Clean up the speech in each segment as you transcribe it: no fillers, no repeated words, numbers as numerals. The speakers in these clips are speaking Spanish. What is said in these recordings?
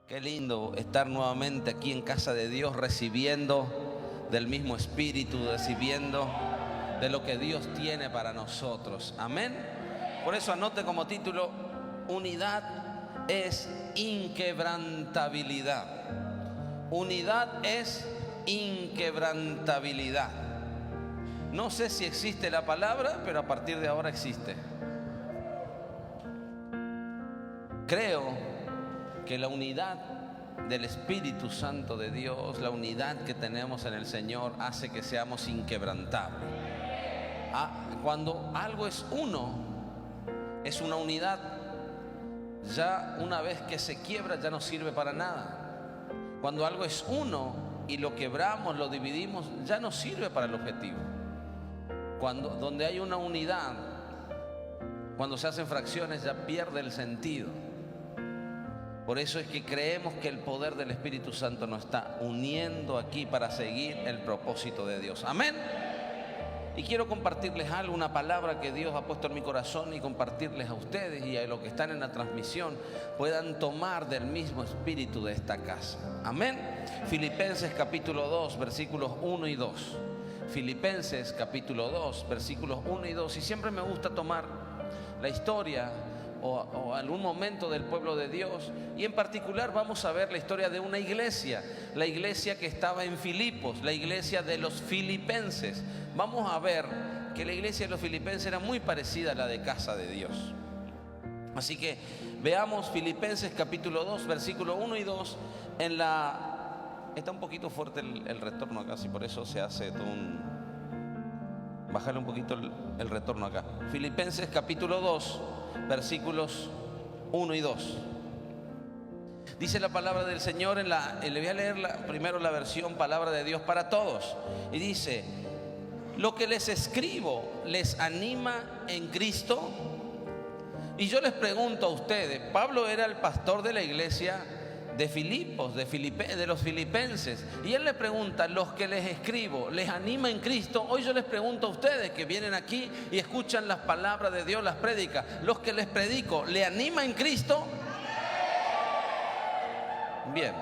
Qué lindo estar nuevamente aquí en casa de Dios, recibiendo del mismo Espíritu, recibiendo de lo que Dios tiene para nosotros. Amén. Por eso anote como título: unidad es inquebrantabilidad. Unidad es inquebrantabilidad. No sé si existe la palabra, pero a partir de ahora existe. Creo que la unidad del Espíritu Santo de Dios, la unidad que tenemos en el Señor, hace que seamos inquebrantables. Cuando algo es uno, es una unidad. Ya una vez que se quiebra, ya no sirve para nada. Cuando algo es uno y lo quebramos, lo dividimos, ya no sirve para el objetivo. Donde hay una unidad, cuando se hacen fracciones, ya pierde el sentido. Por eso es que creemos que el poder del Espíritu Santo nos está uniendo aquí para seguir el propósito de Dios. Amén. Y quiero compartirles algo, una palabra que Dios ha puesto en mi corazón, y compartirles a ustedes y a los que están en la transmisión puedan tomar del mismo espíritu de esta casa. Amén. Filipenses capítulo 2, versículos 1 y 2. Filipenses capítulo 2, versículos 1 y 2. Y siempre me gusta tomar la historia o algún momento del pueblo de Dios, y en particular vamos a ver la historia de una iglesia, la iglesia que estaba en Filipos, la iglesia de los filipenses. Vamos a ver que la iglesia de los filipenses era muy parecida a la de casa de Dios. Así que veamos Filipenses capítulo 2, versículo 1 y 2. Está un poquito fuerte el retorno acá, si por eso se hace todo bajarle un poquito el retorno acá. Filipenses capítulo 2, versículos 1 y 2. Dice la palabra del Señor le voy a leer primero la versión Palabra de Dios para Todos. Y dice: lo que les escribo les anima en Cristo. Y yo les pregunto a ustedes, Pablo era el pastor de la iglesia de Filipos, de los filipenses, y él le pregunta: los que les escribo les anima en Cristo. Hoy yo les pregunto a ustedes que vienen aquí y escuchan las palabras de Dios, las prédicas, los que les predico, ¿le anima en Cristo? Bien,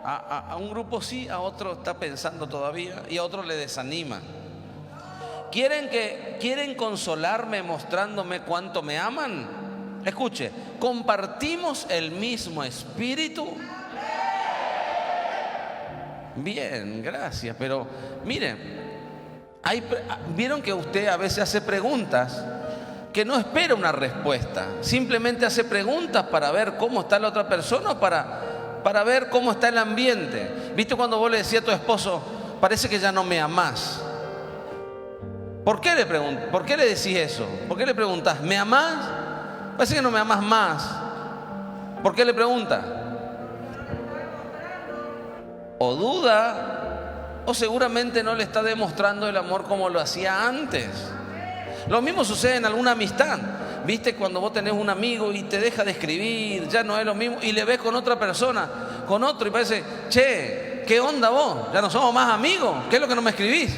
a un grupo sí, a otro está pensando todavía y a otro le desanima. ¿Quieren consolarme mostrándome cuánto me aman? Escuche, ¿compartimos el mismo espíritu? Bien, gracias. Pero miren, vieron que usted a veces hace preguntas que no espera una respuesta. Simplemente hace preguntas para ver cómo está la otra persona, o para ver cómo está el ambiente. ¿Viste cuando vos le decías a tu esposo: parece que ya no me amás? ¿Por qué le decís eso? ¿Por qué le preguntás: ¿me amás? Parece que no me amas más. ¿Por qué le pregunta? O duda, o seguramente no le está demostrando el amor como lo hacía antes. Lo mismo sucede en alguna amistad. ¿Viste cuando vos tenés un amigo y te deja de escribir, ya no es lo mismo, y le ves con otra persona, con otro, y parece: che, ¿qué onda vos? Ya no somos más amigos, ¿qué es lo que no me escribís?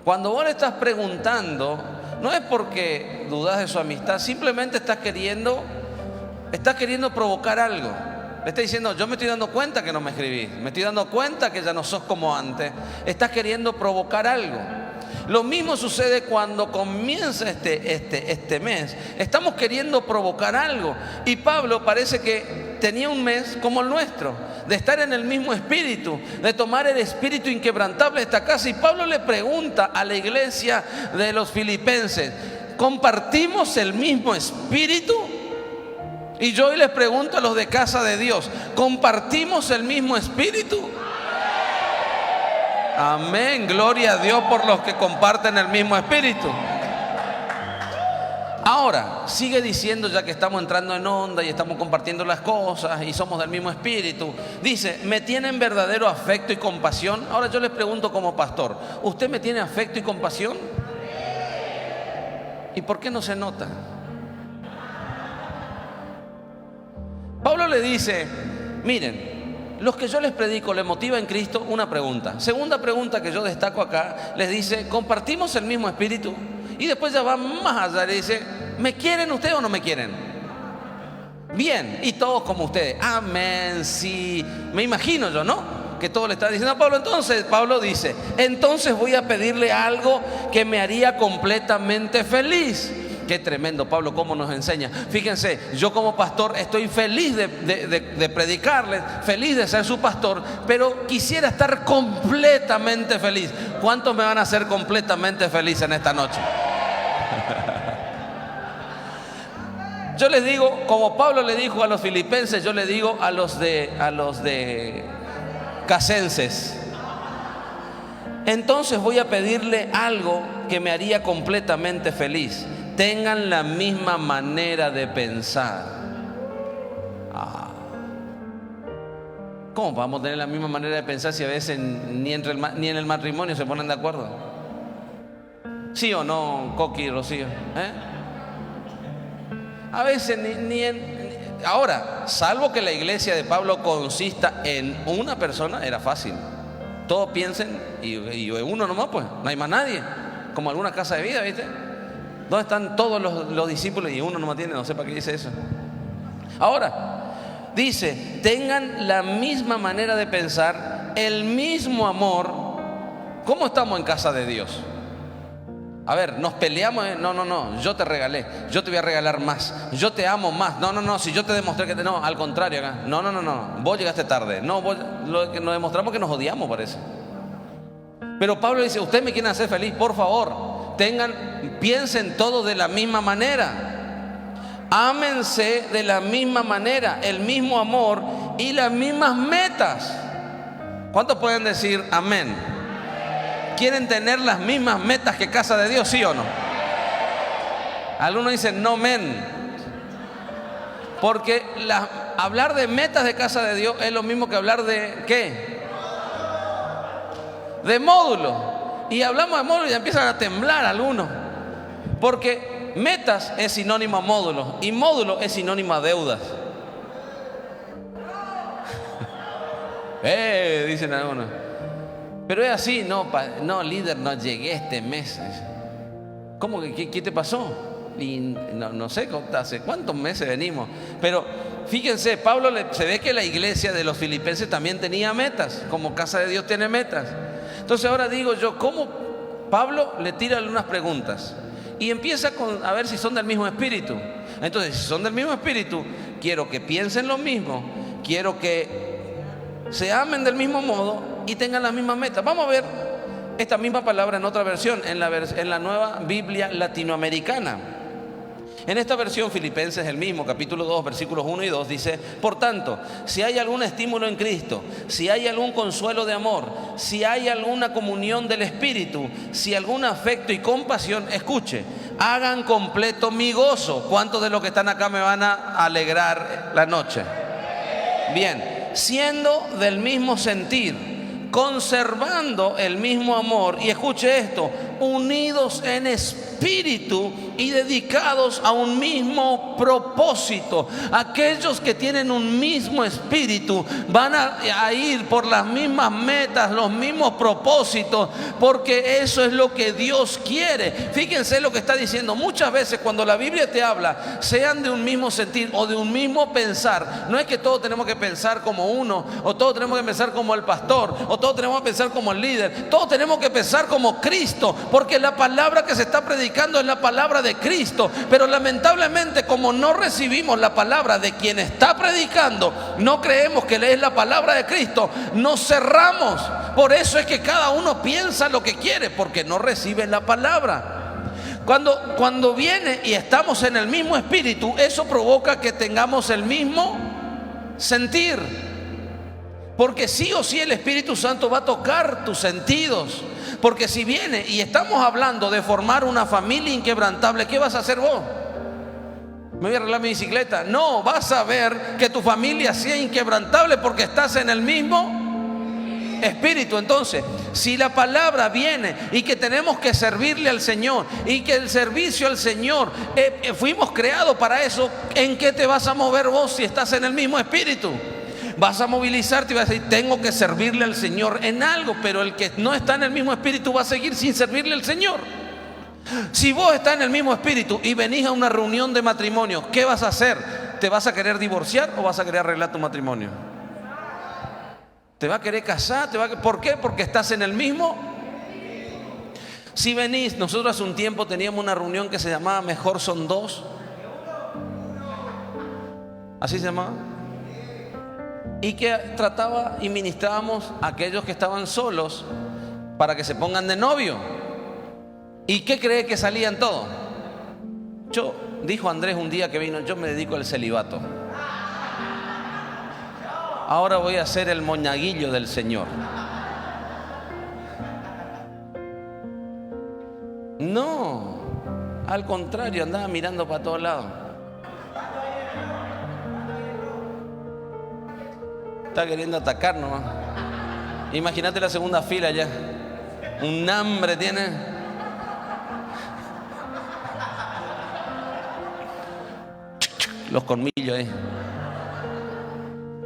Cuando vos le estás preguntando, no es porque dudás de su amistad, simplemente estás queriendo provocar algo. Le estás diciendo: yo me estoy dando cuenta que no me escribís, me estoy dando cuenta que ya no sos como antes. Estás queriendo provocar algo. Lo mismo sucede cuando comienza este mes. Estamos queriendo provocar algo. Y Pablo parece que tenía un mes como el nuestro, de estar en el mismo espíritu, de tomar el espíritu inquebrantable de esta casa. Y Pablo le pregunta a la iglesia de los filipenses: ¿compartimos el mismo espíritu? Y yo hoy les pregunto a los de casa de Dios: ¿compartimos el mismo espíritu? Amén, gloria a Dios por los que comparten el mismo espíritu. Ahora, sigue diciendo, ya que estamos entrando en onda y estamos compartiendo las cosas y somos del mismo espíritu, dice: ¿me tienen verdadero afecto y compasión? Ahora yo les pregunto como pastor: ¿usted me tiene afecto y compasión? ¿Y por qué no se nota? Pablo le dice: miren, los que yo les predico les motiva en Cristo. Una pregunta. Segunda pregunta que yo destaco acá, les dice: ¿compartimos el mismo espíritu? Y después ya va más allá, le dice: ¿me quieren ustedes o no me quieren? Bien, y todos como ustedes. Amén, sí. Me imagino yo, ¿no? Que todos le están diciendo a Pablo. Entonces Pablo dice, entonces voy a pedirle algo que me haría completamente feliz. Qué tremendo, Pablo, cómo nos enseña. Fíjense, yo como pastor estoy feliz de predicarles, feliz de ser su pastor, pero quisiera estar completamente feliz. ¿Cuántos me van a hacer completamente feliz en esta noche? Yo les digo, como Pablo le dijo a los filipenses, yo le digo a los de casenses. Entonces voy a pedirle algo que me haría completamente feliz. Tengan la misma manera de pensar. ¿Cómo vamos a tener la misma manera de pensar si a veces ni en el matrimonio se ponen de acuerdo? ¿Sí o no, Coqui y Rocío? A veces ahora, salvo que la iglesia de Pablo consista en una persona, era fácil. Todos piensen y uno nomás, pues, no hay más nadie. Como alguna casa de vida, ¿viste? ¿Dónde están todos los discípulos? Y uno nomás tiene, no sé para qué dice eso. Ahora, dice, tengan la misma manera de pensar, el mismo amor. ¿Cómo estamos en casa de Dios? A ver, nos peleamos, no, yo te regalé, yo te voy a regalar más, yo te amo más, no, si yo te demostré que no, al contrario acá, no, vos llegaste tarde, no, lo que nos demostramos que nos odiamos parece. Pero Pablo dice, ustedes me quieren hacer feliz, por favor, piensen todos de la misma manera, ámense de la misma manera, el mismo amor y las mismas metas. ¿Cuántos pueden decir amén? ¿Quieren tener las mismas metas que casa de Dios, sí o no? Algunos dicen no, men. Porque hablar de metas de casa de Dios es lo mismo que hablar de ¿qué? De módulo. Y hablamos de módulo y ya empiezan a temblar algunos. Porque metas es sinónimo a módulo y módulo es sinónimo a deudas. Dicen algunos. Pero es así, no, líder, no llegué este mes. ¿Cómo que qué te pasó? Y no sé, hace cuántos meses venimos. Pero fíjense, Pablo se ve que la iglesia de los filipenses también tenía metas, como casa de Dios tiene metas. Entonces ahora digo yo, ¿cómo Pablo le tira algunas preguntas? Y empieza a ver si son del mismo espíritu. Entonces, si son del mismo espíritu, quiero que piensen lo mismo, quiero que se amen del mismo modo y tengan las mismas metas. Vamos a ver esta misma palabra en otra versión, en la nueva Biblia latinoamericana. En esta versión Filipenses el mismo, capítulo 2, versículos 1 y 2 dice: por tanto, si hay algún estímulo en Cristo, si hay algún consuelo de amor, si hay alguna comunión del Espíritu, si algún afecto y compasión, escuche, hagan completo mi gozo. ¿Cuántos de los que están acá me van a alegrar la noche? Bien, siendo del mismo sentir, conservando el mismo amor, y escuche esto, unidos en espíritu y dedicados a un mismo propósito. Aquellos que tienen un mismo espíritu van a ir por las mismas metas, los mismos propósitos, porque eso es lo que Dios quiere. Fíjense lo que está diciendo. Muchas veces cuando la Biblia te habla, sean de un mismo sentir o de un mismo pensar, no es que todos tenemos que pensar como uno, o todos tenemos que pensar como el pastor, o todos tenemos que pensar como el líder. Todos tenemos que pensar como Cristo, porque la palabra que se está predicando es la palabra de Cristo. Pero lamentablemente, como no recibimos la palabra de quien está predicando, no creemos que es la palabra de Cristo, nos cerramos. Por eso es que cada uno piensa lo que quiere, porque no recibe la palabra. Cuando viene y estamos en el mismo espíritu, eso provoca que tengamos el mismo sentir, porque sí o sí el Espíritu Santo va a tocar tus sentidos. Porque si viene y estamos hablando de formar una familia inquebrantable, ¿qué vas a hacer vos? ¿Me voy a arreglar mi bicicleta? No, vas a ver que tu familia sea inquebrantable porque estás en el mismo espíritu. Entonces, si la palabra viene y que tenemos que servirle al Señor, y que el servicio al Señor fuimos creados para eso, ¿en qué te vas a mover vos si estás en el mismo espíritu? Vas a movilizarte y vas a decir: tengo que servirle al Señor en algo. Pero el que no está en el mismo espíritu va a seguir sin servirle al Señor. Si vos estás en el mismo espíritu y venís a una reunión de matrimonio, ¿qué vas a hacer? ¿te vas a querer divorciar o vas a querer arreglar tu matrimonio? ¿Te va a querer casar? ¿Por qué? Porque estás en el mismo. Si venís, nosotros hace un tiempo teníamos una reunión que se llamaba Mejor Son Dos. ¿Así se llamaba? Y que trataba y ministrábamos a aquellos que estaban solos para que se pongan de novio. ¿Y qué cree que salían todos? Dijo Andrés un día que vino, yo me dedico al celibato. Ahora voy a ser el moñaguillo del Señor. No, al contrario, andaba mirando para todos lados. Está queriendo atacar nomás. Imagínate la segunda fila ya. Un hambre tiene. Los colmillos ahí.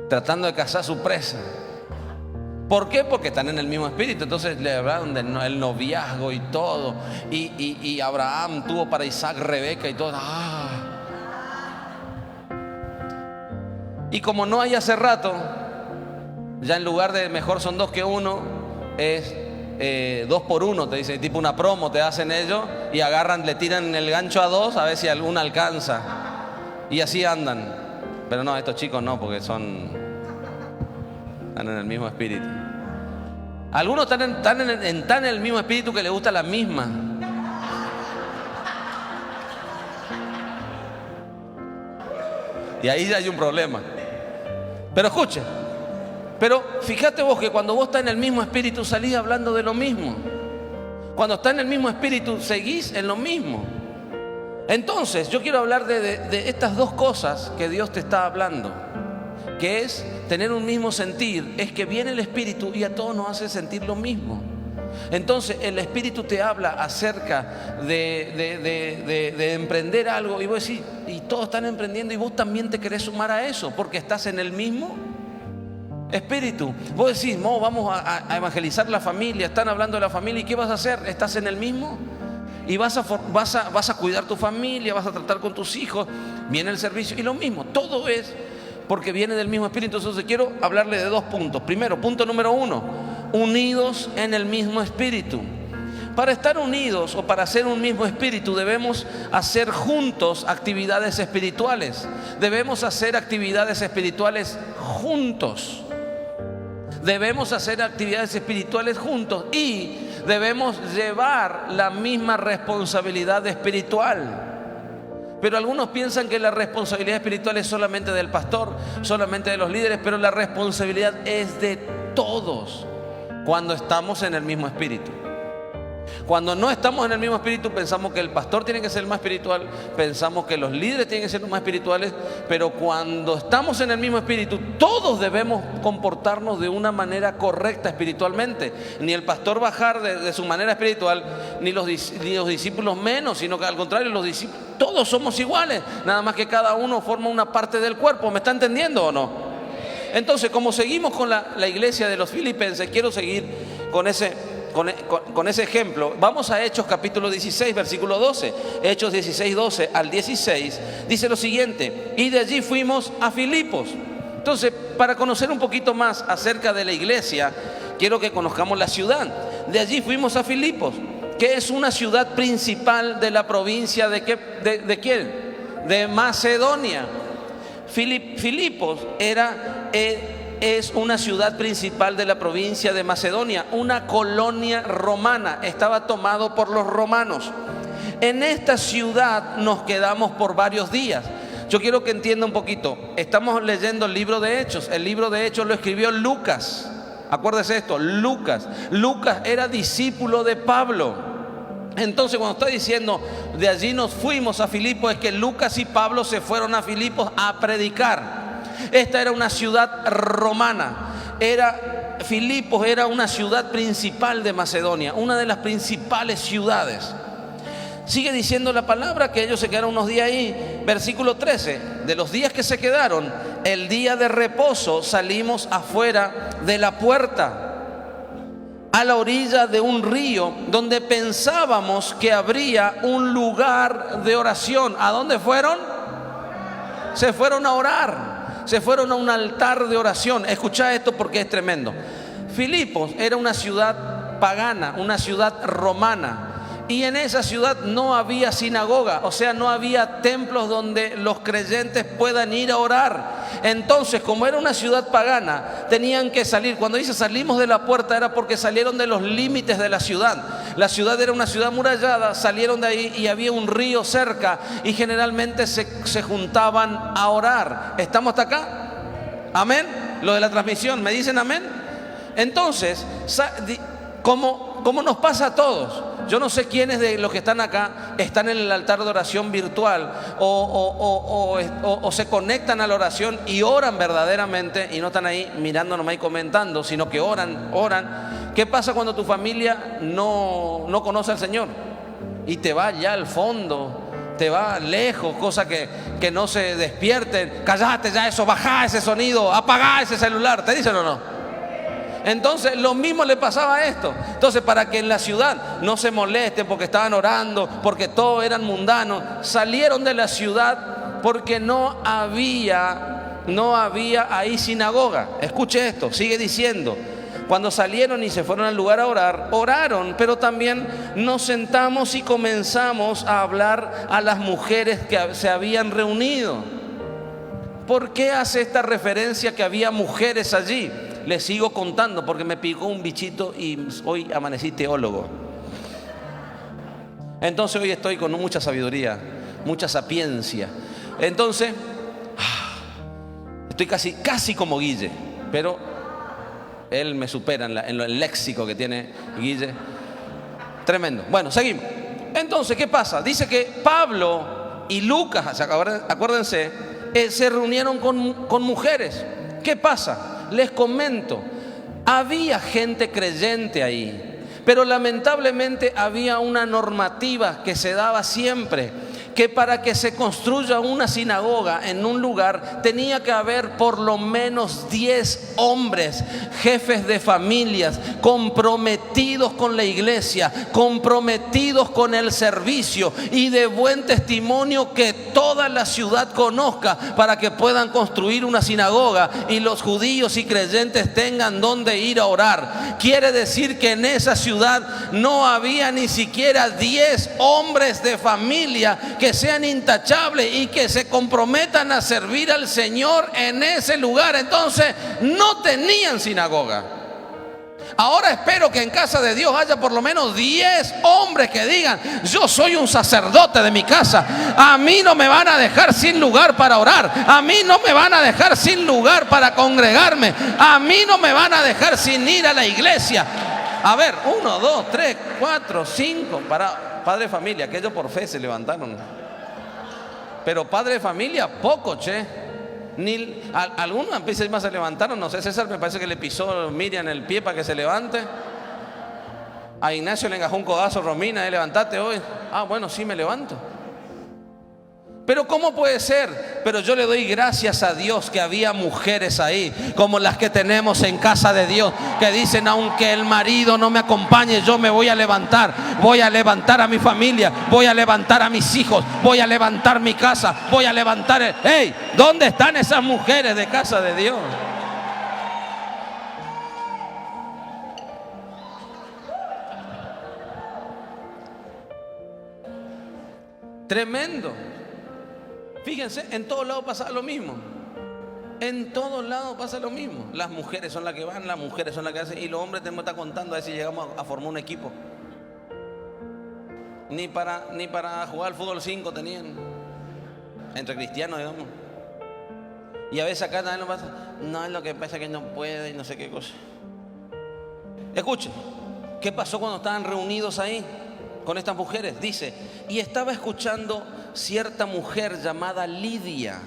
Tratando de cazar su presa. ¿Por qué? Porque están en el mismo espíritu. Entonces le hablaron del noviazgo y todo. Y Abraham tuvo para Isaac Rebeca y todo. Y como no hay hace rato, ya en lugar de mejor son dos que uno, es 2 por 1, te dicen, tipo una promo te hacen ellos y agarran, le tiran el gancho a 2 a ver si alguna alcanza. Y así andan. Pero no, estos chicos no, porque están en el mismo espíritu. Algunos están en el mismo espíritu que les gusta la misma. Y ahí ya hay un problema. Pero escuche, pero fíjate vos que cuando vos estás en el mismo espíritu salís hablando de lo mismo. Cuando estás en el mismo espíritu seguís en lo mismo. Entonces yo quiero hablar de estas dos cosas que Dios te está hablando, que es tener un mismo sentir. Es que viene el Espíritu y a todos nos hace sentir lo mismo. Entonces el Espíritu te habla acerca de emprender algo y vos decís, y todos están emprendiendo y vos también te querés sumar a eso porque estás en el mismo Espíritu. Vos decís, no, vamos a evangelizar la familia, están hablando de la familia, ¿y qué vas a hacer? ¿Estás en el mismo? Y vas a cuidar tu familia, vas a tratar con tus hijos, viene el servicio y lo mismo. Todo es porque viene del mismo espíritu. Entonces quiero hablarle de 2 puntos. Primero, punto número 1, unidos en el mismo espíritu. Para estar unidos o para ser un mismo espíritu debemos hacer juntos actividades espirituales. Debemos hacer actividades espirituales juntos. Debemos hacer actividades espirituales juntos y debemos llevar la misma responsabilidad espiritual. Pero algunos piensan que la responsabilidad espiritual es solamente del pastor, solamente de los líderes, pero la responsabilidad es de todos cuando estamos en el mismo espíritu. Cuando no estamos en el mismo espíritu, pensamos que el pastor tiene que ser el más espiritual, pensamos que los líderes tienen que ser los más espirituales, pero cuando estamos en el mismo espíritu, todos debemos comportarnos de una manera correcta espiritualmente. Ni el pastor bajar de su manera espiritual, ni los discípulos menos, sino que al contrario, los discípulos, todos somos iguales, nada más que cada uno forma una parte del cuerpo. ¿Me está entendiendo o no? Entonces, como seguimos con la iglesia de los filipenses, quiero seguir con ese ejemplo. Vamos a Hechos capítulo 16, versículo 12. Hechos 16, 12 al 16 dice lo siguiente: y de allí fuimos a Filipos. Entonces, para conocer un poquito más acerca de la iglesia, quiero que conozcamos la ciudad. De allí fuimos a Filipos, que es una ciudad principal de la provincia ¿de quién? De Macedonia. Filipos es una ciudad principal de la provincia de Macedonia, una colonia romana, estaba tomado por los romanos. En esta ciudad nos quedamos por varios días. Yo quiero que entienda un poquito. Estamos leyendo el libro de Hechos. El libro de Hechos lo escribió Lucas. Acuérdese esto, Lucas era discípulo de Pablo. Entonces cuando está diciendo de allí nos fuimos a Filipos, es que Lucas y Pablo se fueron a Filipos a predicar. Esta era una ciudad romana. Filipos era una ciudad principal de Macedonia, una de las principales ciudades. Sigue diciendo la palabra que ellos se quedaron unos días ahí. Versículo 13: de los días que se quedaron, el día de reposo salimos afuera de la puerta, a la orilla de un río, donde pensábamos que habría un lugar de oración. ¿A dónde fueron? Se fueron a orar, se fueron a un altar de oración. Escucha esto porque es tremendo. Filipos era una ciudad pagana, una ciudad romana. Y en esa ciudad no había sinagoga, o sea, no había templos donde los creyentes puedan ir a orar. Entonces, como era una ciudad pagana, tenían que salir. Cuando dice salimos de la puerta, era porque salieron de los límites de la ciudad. La ciudad era una ciudad murallada, salieron de ahí y había un río cerca y generalmente se juntaban a orar. ¿Estamos hasta acá? Amén. Lo de la transmisión, ¿me dicen amén? Entonces, como nos pasa a todos. Yo no sé quiénes de los que están acá están en el altar de oración virtual o se conectan a la oración y oran verdaderamente y no están ahí mirando nomás y comentando, sino que oran. ¿Qué pasa cuando tu familia no conoce al Señor? Y te va allá al fondo, te va lejos, cosa que no se despierten. Cállate ya eso, bajá ese sonido, apagá ese celular, ¿te dicen o no? Entonces lo mismo le pasaba a esto. Entonces, para que en la ciudad no se molesten porque estaban orando, porque todos eran mundanos, salieron de la ciudad porque no había ahí sinagoga. Escuche esto, sigue diciendo. Cuando salieron y se fueron al lugar a orar, oraron, pero también nos sentamos y comenzamos a hablar a las mujeres que se habían reunido. ¿Por qué hace esta referencia que había mujeres allí? Les sigo contando porque me picó un bichito y hoy amanecí teólogo. Entonces hoy estoy con mucha sabiduría, mucha sapiencia. Entonces, estoy casi como Guille, pero él me supera en el léxico que tiene Guille. Tremendo. Bueno, seguimos. Entonces, ¿qué pasa? Dice que Pablo y Lucas, acuérdense, se reunieron con mujeres. ¿Qué pasa? Les comento, había gente creyente ahí, pero lamentablemente había una normativa que se daba siempre, que para que se construya una sinagoga en un lugar tenía que haber por lo menos 10 hombres, jefes de familias, comprometidos con la iglesia, comprometidos con el servicio y de buen testimonio que toda la ciudad conozca para que puedan construir una sinagoga y los judíos y creyentes tengan donde ir a orar. Quiere decir que en esa ciudad no había ni siquiera 10 hombres de familia que sean intachables y que se comprometan a servir al Señor en ese lugar. Entonces no tenían sinagoga. Ahora espero que en casa de Dios haya por lo menos 10 hombres que digan: yo soy un sacerdote de mi casa, a mí no me van a dejar sin lugar para orar, a mí no me van a dejar sin lugar para congregarme, a mí no me van a dejar sin ir a la iglesia. A ver, 1, 2, 3, 4, 5 para padre de familia, aquellos por fe se levantaron. Pero padre de familia, poco, che. Algunos empiezan más se levantaron. No sé, César me parece que le pisó Miriam el pie para que se levante. A Ignacio le engajó un codazo, Romina, levantate hoy. Ah, bueno, sí me levanto. Pero ¿cómo puede ser? Pero yo le doy gracias a Dios que había mujeres ahí, como las que tenemos en casa de Dios, que dicen: aunque el marido no me acompañe, yo me voy a levantar a mi familia, voy a levantar a mis hijos, voy a levantar mi casa, voy a levantar ¡Hey! ¿Dónde están esas mujeres de casa de Dios? Tremendo. Fíjense, en todos lados pasa lo mismo. En todos lados pasa lo mismo. Las mujeres son las que van, las mujeres son las que hacen, y los hombres tenemos que estar contando a ver si llegamos a formar un equipo. Ni para jugar al fútbol 5 tenían. Entre cristianos, digamos. Y a veces acá también nos pasa: no, lo que pasa es que no puede y no sé qué cosa. Escuchen, ¿qué pasó cuando estaban reunidos ahí con estas mujeres? Dice: y estaba escuchando cierta mujer llamada Lidia.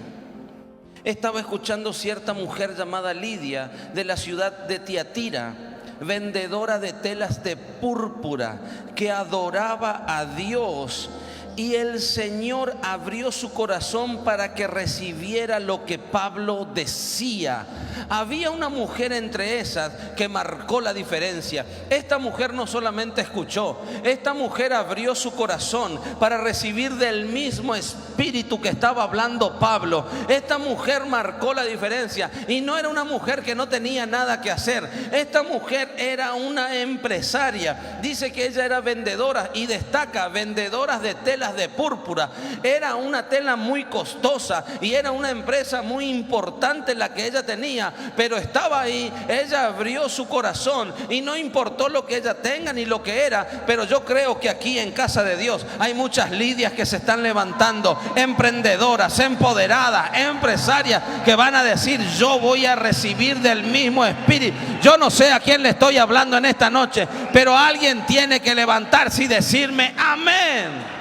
Estaba escuchando cierta mujer llamada Lidia de la ciudad de Tiatira, vendedora de telas de púrpura, que adoraba a Dios. Y el Señor abrió su corazón para que recibiera lo que Pablo decía. Había una mujer entre esas que marcó la diferencia. Esta mujer no solamente escuchó, esta mujer abrió su corazón para recibir del mismo espíritu que estaba hablando Pablo. Esta mujer marcó la diferencia y no era una mujer que no tenía nada que hacer. Esta mujer era una empresaria. Dice que ella era vendedora y destaca vendedoras de telas de púrpura. Era una tela muy costosa y era una empresa muy importante la que ella tenía, pero estaba ahí. Ella abrió su corazón y no importó lo que ella tenga ni lo que era. Pero yo creo que aquí en Casa de Dios hay muchas Lidias que se están levantando, emprendedoras, empoderadas, empresarias que van a decir: yo voy a recibir del mismo espíritu. Yo no sé a quién le estoy hablando en esta noche, pero alguien tiene que levantarse y decirme amén.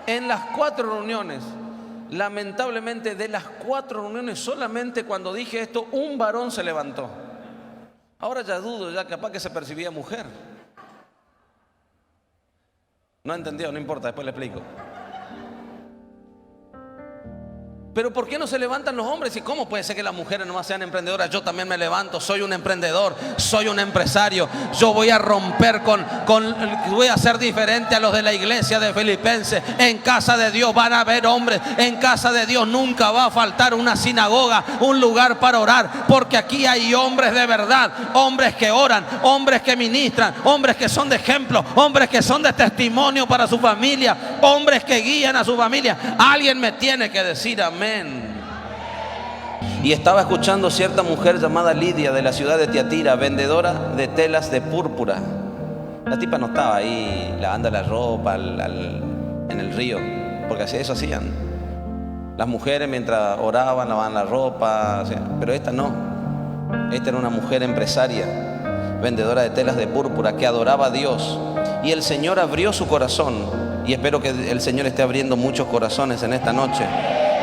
En las 4 reuniones, lamentablemente de las 4 reuniones, solamente cuando dije esto, un varón se levantó. Ahora ya dudo, ya capaz que se percibía mujer. No entendió, no importa, después le explico. Pero ¿por qué no se levantan los hombres? ¿Y cómo puede ser que las mujeres nomás sean emprendedoras? Yo también me levanto, soy un emprendedor, soy un empresario. Yo voy a romper voy a ser diferente a los de la iglesia de Filipenses. En Casa de Dios van a haber hombres. En Casa de Dios nunca va a faltar una sinagoga, un lugar para orar, porque aquí hay hombres de verdad, hombres que oran, hombres que ministran, hombres que son de ejemplo, hombres que son de testimonio para su familia, hombres que guían a su familia. Alguien me tiene que decir amén. Y estaba escuchando cierta mujer llamada Lidia de la ciudad de Tiatira, vendedora de telas de púrpura. La tipa no estaba ahí lavando la ropa en el río, porque así eso hacían las mujeres mientras oraban, lavaban la ropa, o sea, pero esta no. Esta era una mujer empresaria, vendedora de telas de púrpura, que adoraba a Dios. Y el Señor abrió su corazón, y espero que el Señor esté abriendo muchos corazones en esta noche,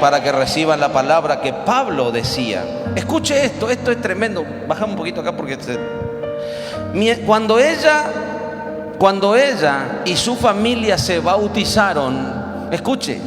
para que reciban la palabra que Pablo decía. Escuche esto es tremendo. Bajamos un poquito acá porque cuando ella y su familia se bautizaron, escuche,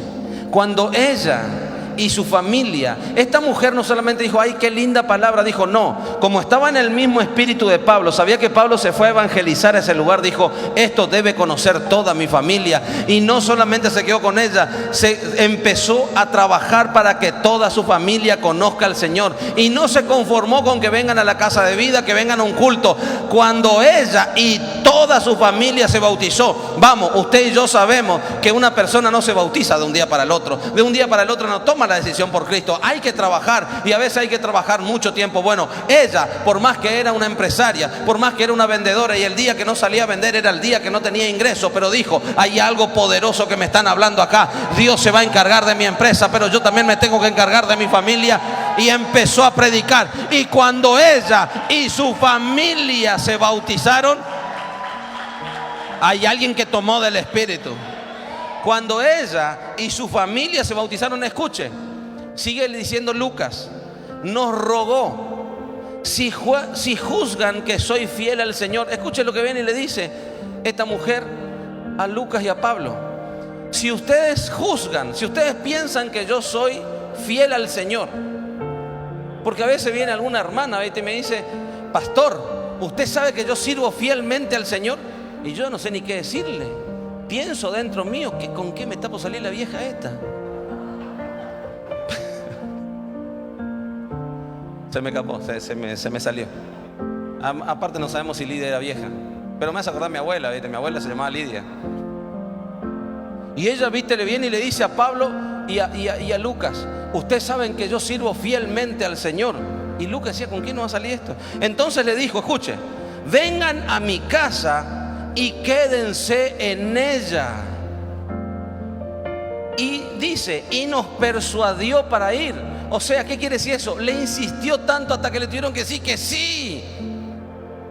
cuando ella y su familia, esta mujer no solamente dijo: ay, qué linda palabra, dijo, no, como estaba en el mismo espíritu de Pablo, sabía que Pablo se fue a evangelizar a ese lugar, dijo: esto debe conocer toda mi familia. Y no solamente se quedó con ella, se empezó a trabajar para que toda su familia conozca al Señor, y no se conformó con que vengan a la casa de vida, que vengan a un culto. Cuando ella y toda su familia se bautizó, vamos, usted y yo sabemos que una persona no se bautiza de un día para el otro, de un día para el otro no toma la decisión por Cristo. Hay que trabajar, y a veces hay que trabajar mucho tiempo. Bueno, ella, por más que era una empresaria, por más que era una vendedora, y el día que no salía a vender era el día que no tenía ingreso, pero dijo: hay algo poderoso que me están hablando acá. Dios se va a encargar de mi empresa, pero yo también me tengo que encargar de mi familia. Y empezó a predicar. Y cuando ella y su familia se bautizaron, hay alguien que tomó del Espíritu. Cuando ella y su familia se bautizaron, escuche, sigue diciendo Lucas, nos rogó, si juzgan que soy fiel al Señor. Escuche lo que viene y le dice esta mujer a Lucas y a Pablo: si ustedes juzgan, si ustedes piensan que yo soy fiel al Señor. Porque a veces viene alguna hermana y me dice: pastor, ¿usted sabe que yo sirvo fielmente al Señor? Y yo no sé ni qué decirle. Pienso dentro mío que con qué me está por salir la vieja esta. Se me escapó, se me salió. Aparte no sabemos si Lidia era vieja, pero me hace acordar a mi abuela, ¿viste? Mi abuela se llamaba Lidia. Y ella, viste, le viene y le dice a Pablo y a Lucas: ustedes saben que yo sirvo fielmente al Señor. Y Lucas decía: ¿con quién nos va a salir esto? Entonces le dijo: escuche, vengan a mi casa y quédense en ella. Y dice: y nos persuadió para ir. O sea, ¿qué quiere decir eso? Le insistió tanto hasta que le tuvieron que decir que sí.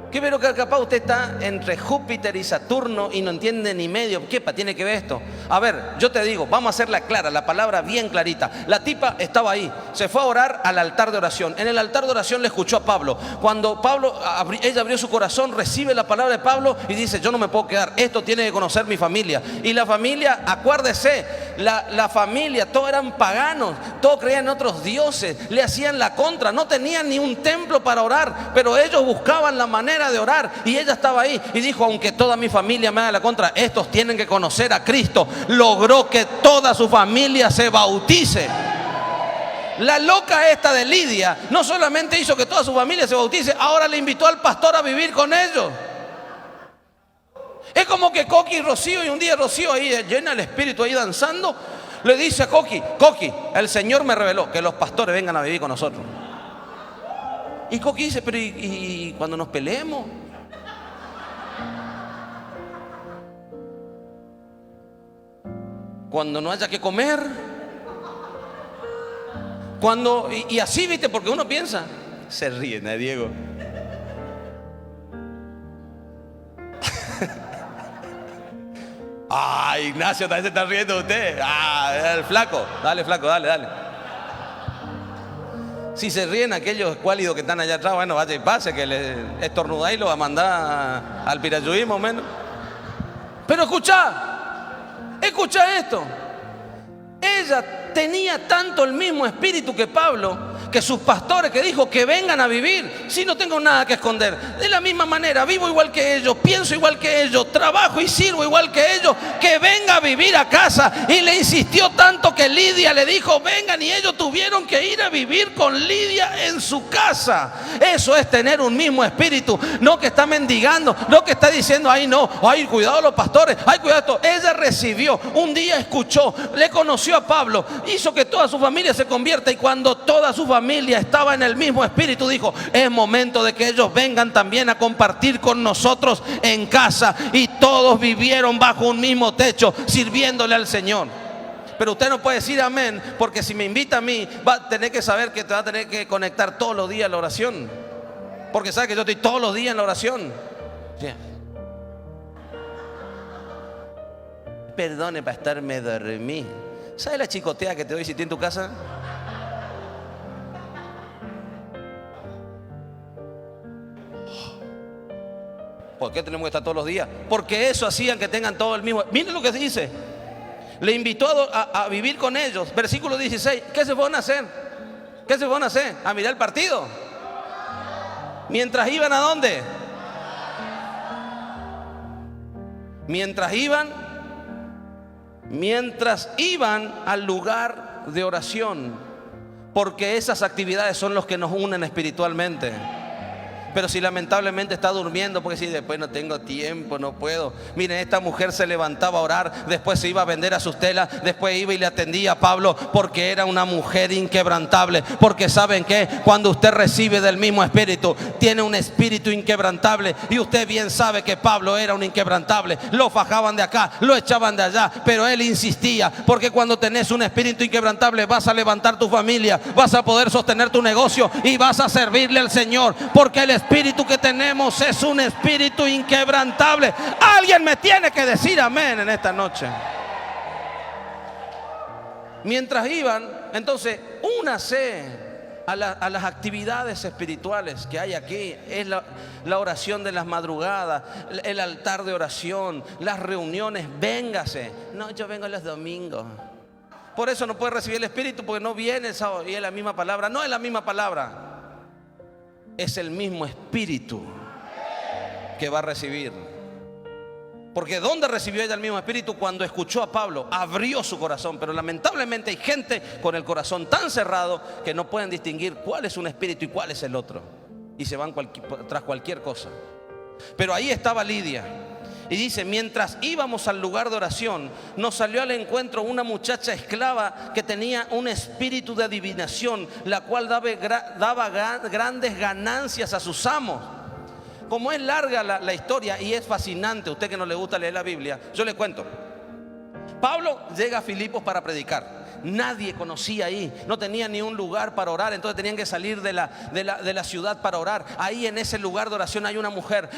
¿Qué pero que capaz usted está entre Júpiter y Saturno y no entiende ni medio? ¿Qué tiene que ver esto? A ver, yo te digo, vamos a hacerla clara, la palabra bien clarita. La tipa estaba ahí, se fue a orar al altar de oración. En el altar de oración le escuchó a Pablo. Cuando ella abrió su corazón, recibe la palabra de Pablo y dice: yo no me puedo quedar, esto tiene que conocer mi familia. Y la familia, acuérdese la familia, todos eran paganos, todos creían en otros dioses, le hacían la contra, no tenían ni un templo para orar, pero ellos buscaban la manera de orar y ella estaba ahí y dijo: aunque toda mi familia me haga la contra, estos tienen que conocer a Cristo. Logró que toda su familia se bautice. La loca esta de Lidia no solamente hizo que toda su familia se bautice, ahora le invitó al pastor a vivir con ellos. Es como que Coqui y Rocío, y un día Rocío ahí llena el espíritu ahí danzando, le dice a Coqui: Coqui, el Señor me reveló que los pastores vengan a vivir con nosotros. Y Coqui dice: pero ¿y cuando nos peleemos? Cuando no haya que comer, cuando y así, viste, porque uno piensa, se ríe, ¿no, Diego? Ay, Ignacio, también se está riendo usted. El flaco, dale, flaco, dale. Si se ríen aquellos escuálidos que están allá atrás, bueno, vaya y pase, que le estornudáis y lo va a mandar al pirayuí más o menos. Pero escucha esto. Ella tenía tanto el mismo espíritu que Pablo, que sus pastores, que dijo: que vengan a vivir, si no tengo nada que esconder. De la misma manera, vivo igual que ellos, pienso igual que ellos, trabajo y sirvo igual que ellos, que venga a vivir a casa. Y le insistió tanto que Lidia le dijo: vengan, y ellos tuvieron que ir a vivir con Lidia en su casa. Eso es tener un mismo espíritu, no que está mendigando, no que está diciendo: ay no, ay cuidado los pastores, ay cuidado esto. Ella recibió, un día escuchó, le conoció a Pablo, hizo que toda su familia se convierta, y cuando toda su familia estaba en el mismo espíritu, dijo: es momento de que ellos vengan también a compartir con nosotros en casa. Y todos vivieron bajo un mismo techo, sirviéndole al Señor. Pero usted no puede decir amén, porque si me invita a mí, va a tener que saber que te va a tener que conectar todos los días a la oración, porque sabe que yo estoy todos los días en la oración. Sí. Perdone, pastor, me dormí. ¿Sabe la chicotea que te doy si estoy en tu casa? ¿Por qué tenemos que estar todos los días? Porque eso hacían que tengan todo el mismo. Miren lo que dice. Le invitó a vivir con ellos. Versículo 16. ¿Qué se fueron a hacer? ¿Qué se fueron a hacer? ¿A mirar el partido? Mientras iban, ¿a dónde? Mientras iban al lugar de oración. Porque esas actividades son los que nos unen espiritualmente. Pero si lamentablemente está durmiendo, porque si después no tengo tiempo, no puedo. Miren, esta mujer se levantaba a orar, después se iba a vender a sus telas, después iba y le atendía a Pablo, porque era una mujer inquebrantable. Porque ¿saben qué? Cuando usted recibe del mismo espíritu, tiene un espíritu inquebrantable. Y usted bien sabe que Pablo era un inquebrantable. Lo fajaban de acá, lo echaban de allá, pero él insistía. Porque cuando tenés un espíritu inquebrantable, vas a levantar tu familia, vas a poder sostener tu negocio y vas a servirle al Señor. Porque el espíritu que tenemos es un espíritu inquebrantable. Alguien me tiene que decir amén en esta noche. Mientras iban, entonces, únase a las actividades espirituales que hay aquí. Es la oración de las madrugadas, el altar de oración, las reuniones. Véngase. No, yo vengo los domingos. Por eso no puede recibir el espíritu, porque no viene el sábado. Y es la misma palabra. No es la misma palabra. Es el mismo espíritu que va a recibir. Porque ¿dónde recibió ella el mismo espíritu? Cuando escuchó a Pablo, abrió su corazón. Pero lamentablemente hay gente con el corazón tan cerrado que no pueden distinguir cuál es un espíritu y cuál es el otro, y se van tras cualquier cosa. Pero ahí estaba Lidia. Y dice: mientras íbamos al lugar de oración, nos salió al encuentro una muchacha esclava que tenía un espíritu de adivinación, la cual daba grandes ganancias a sus amos. Como es larga la historia y es fascinante, usted que no le gusta leer la Biblia, yo le cuento. Pablo llega a Filipos para predicar. nadie conocía ahí, no tenía ni un lugar para orar, entonces tenían que salir de la ciudad para orar. Ahí en ese lugar de oración hay una mujer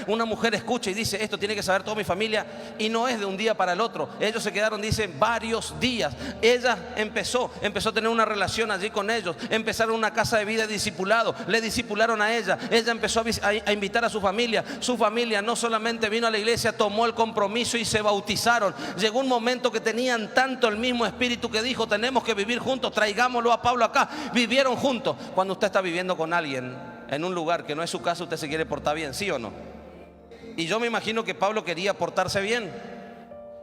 escucha y dice: esto tiene que saber toda mi familia, y no es de un día para el otro. Ellos se quedaron, dice, varios días. Ella empezó a tener una relación allí con ellos, empezaron una casa de vida de discipulado, le discipularon a ella empezó a invitar a su familia no solamente vino a la iglesia, tomó el compromiso y se bautizaron. Llegó un momento que tenían tanto el mismo espíritu que dijo: tenemos que vivir juntos, traigámoslo a Pablo acá. Vivieron juntos. Cuando usted está viviendo con alguien en un lugar que no es su casa, usted se quiere portar bien, ¿sí o no? Y yo me imagino que Pablo quería portarse bien.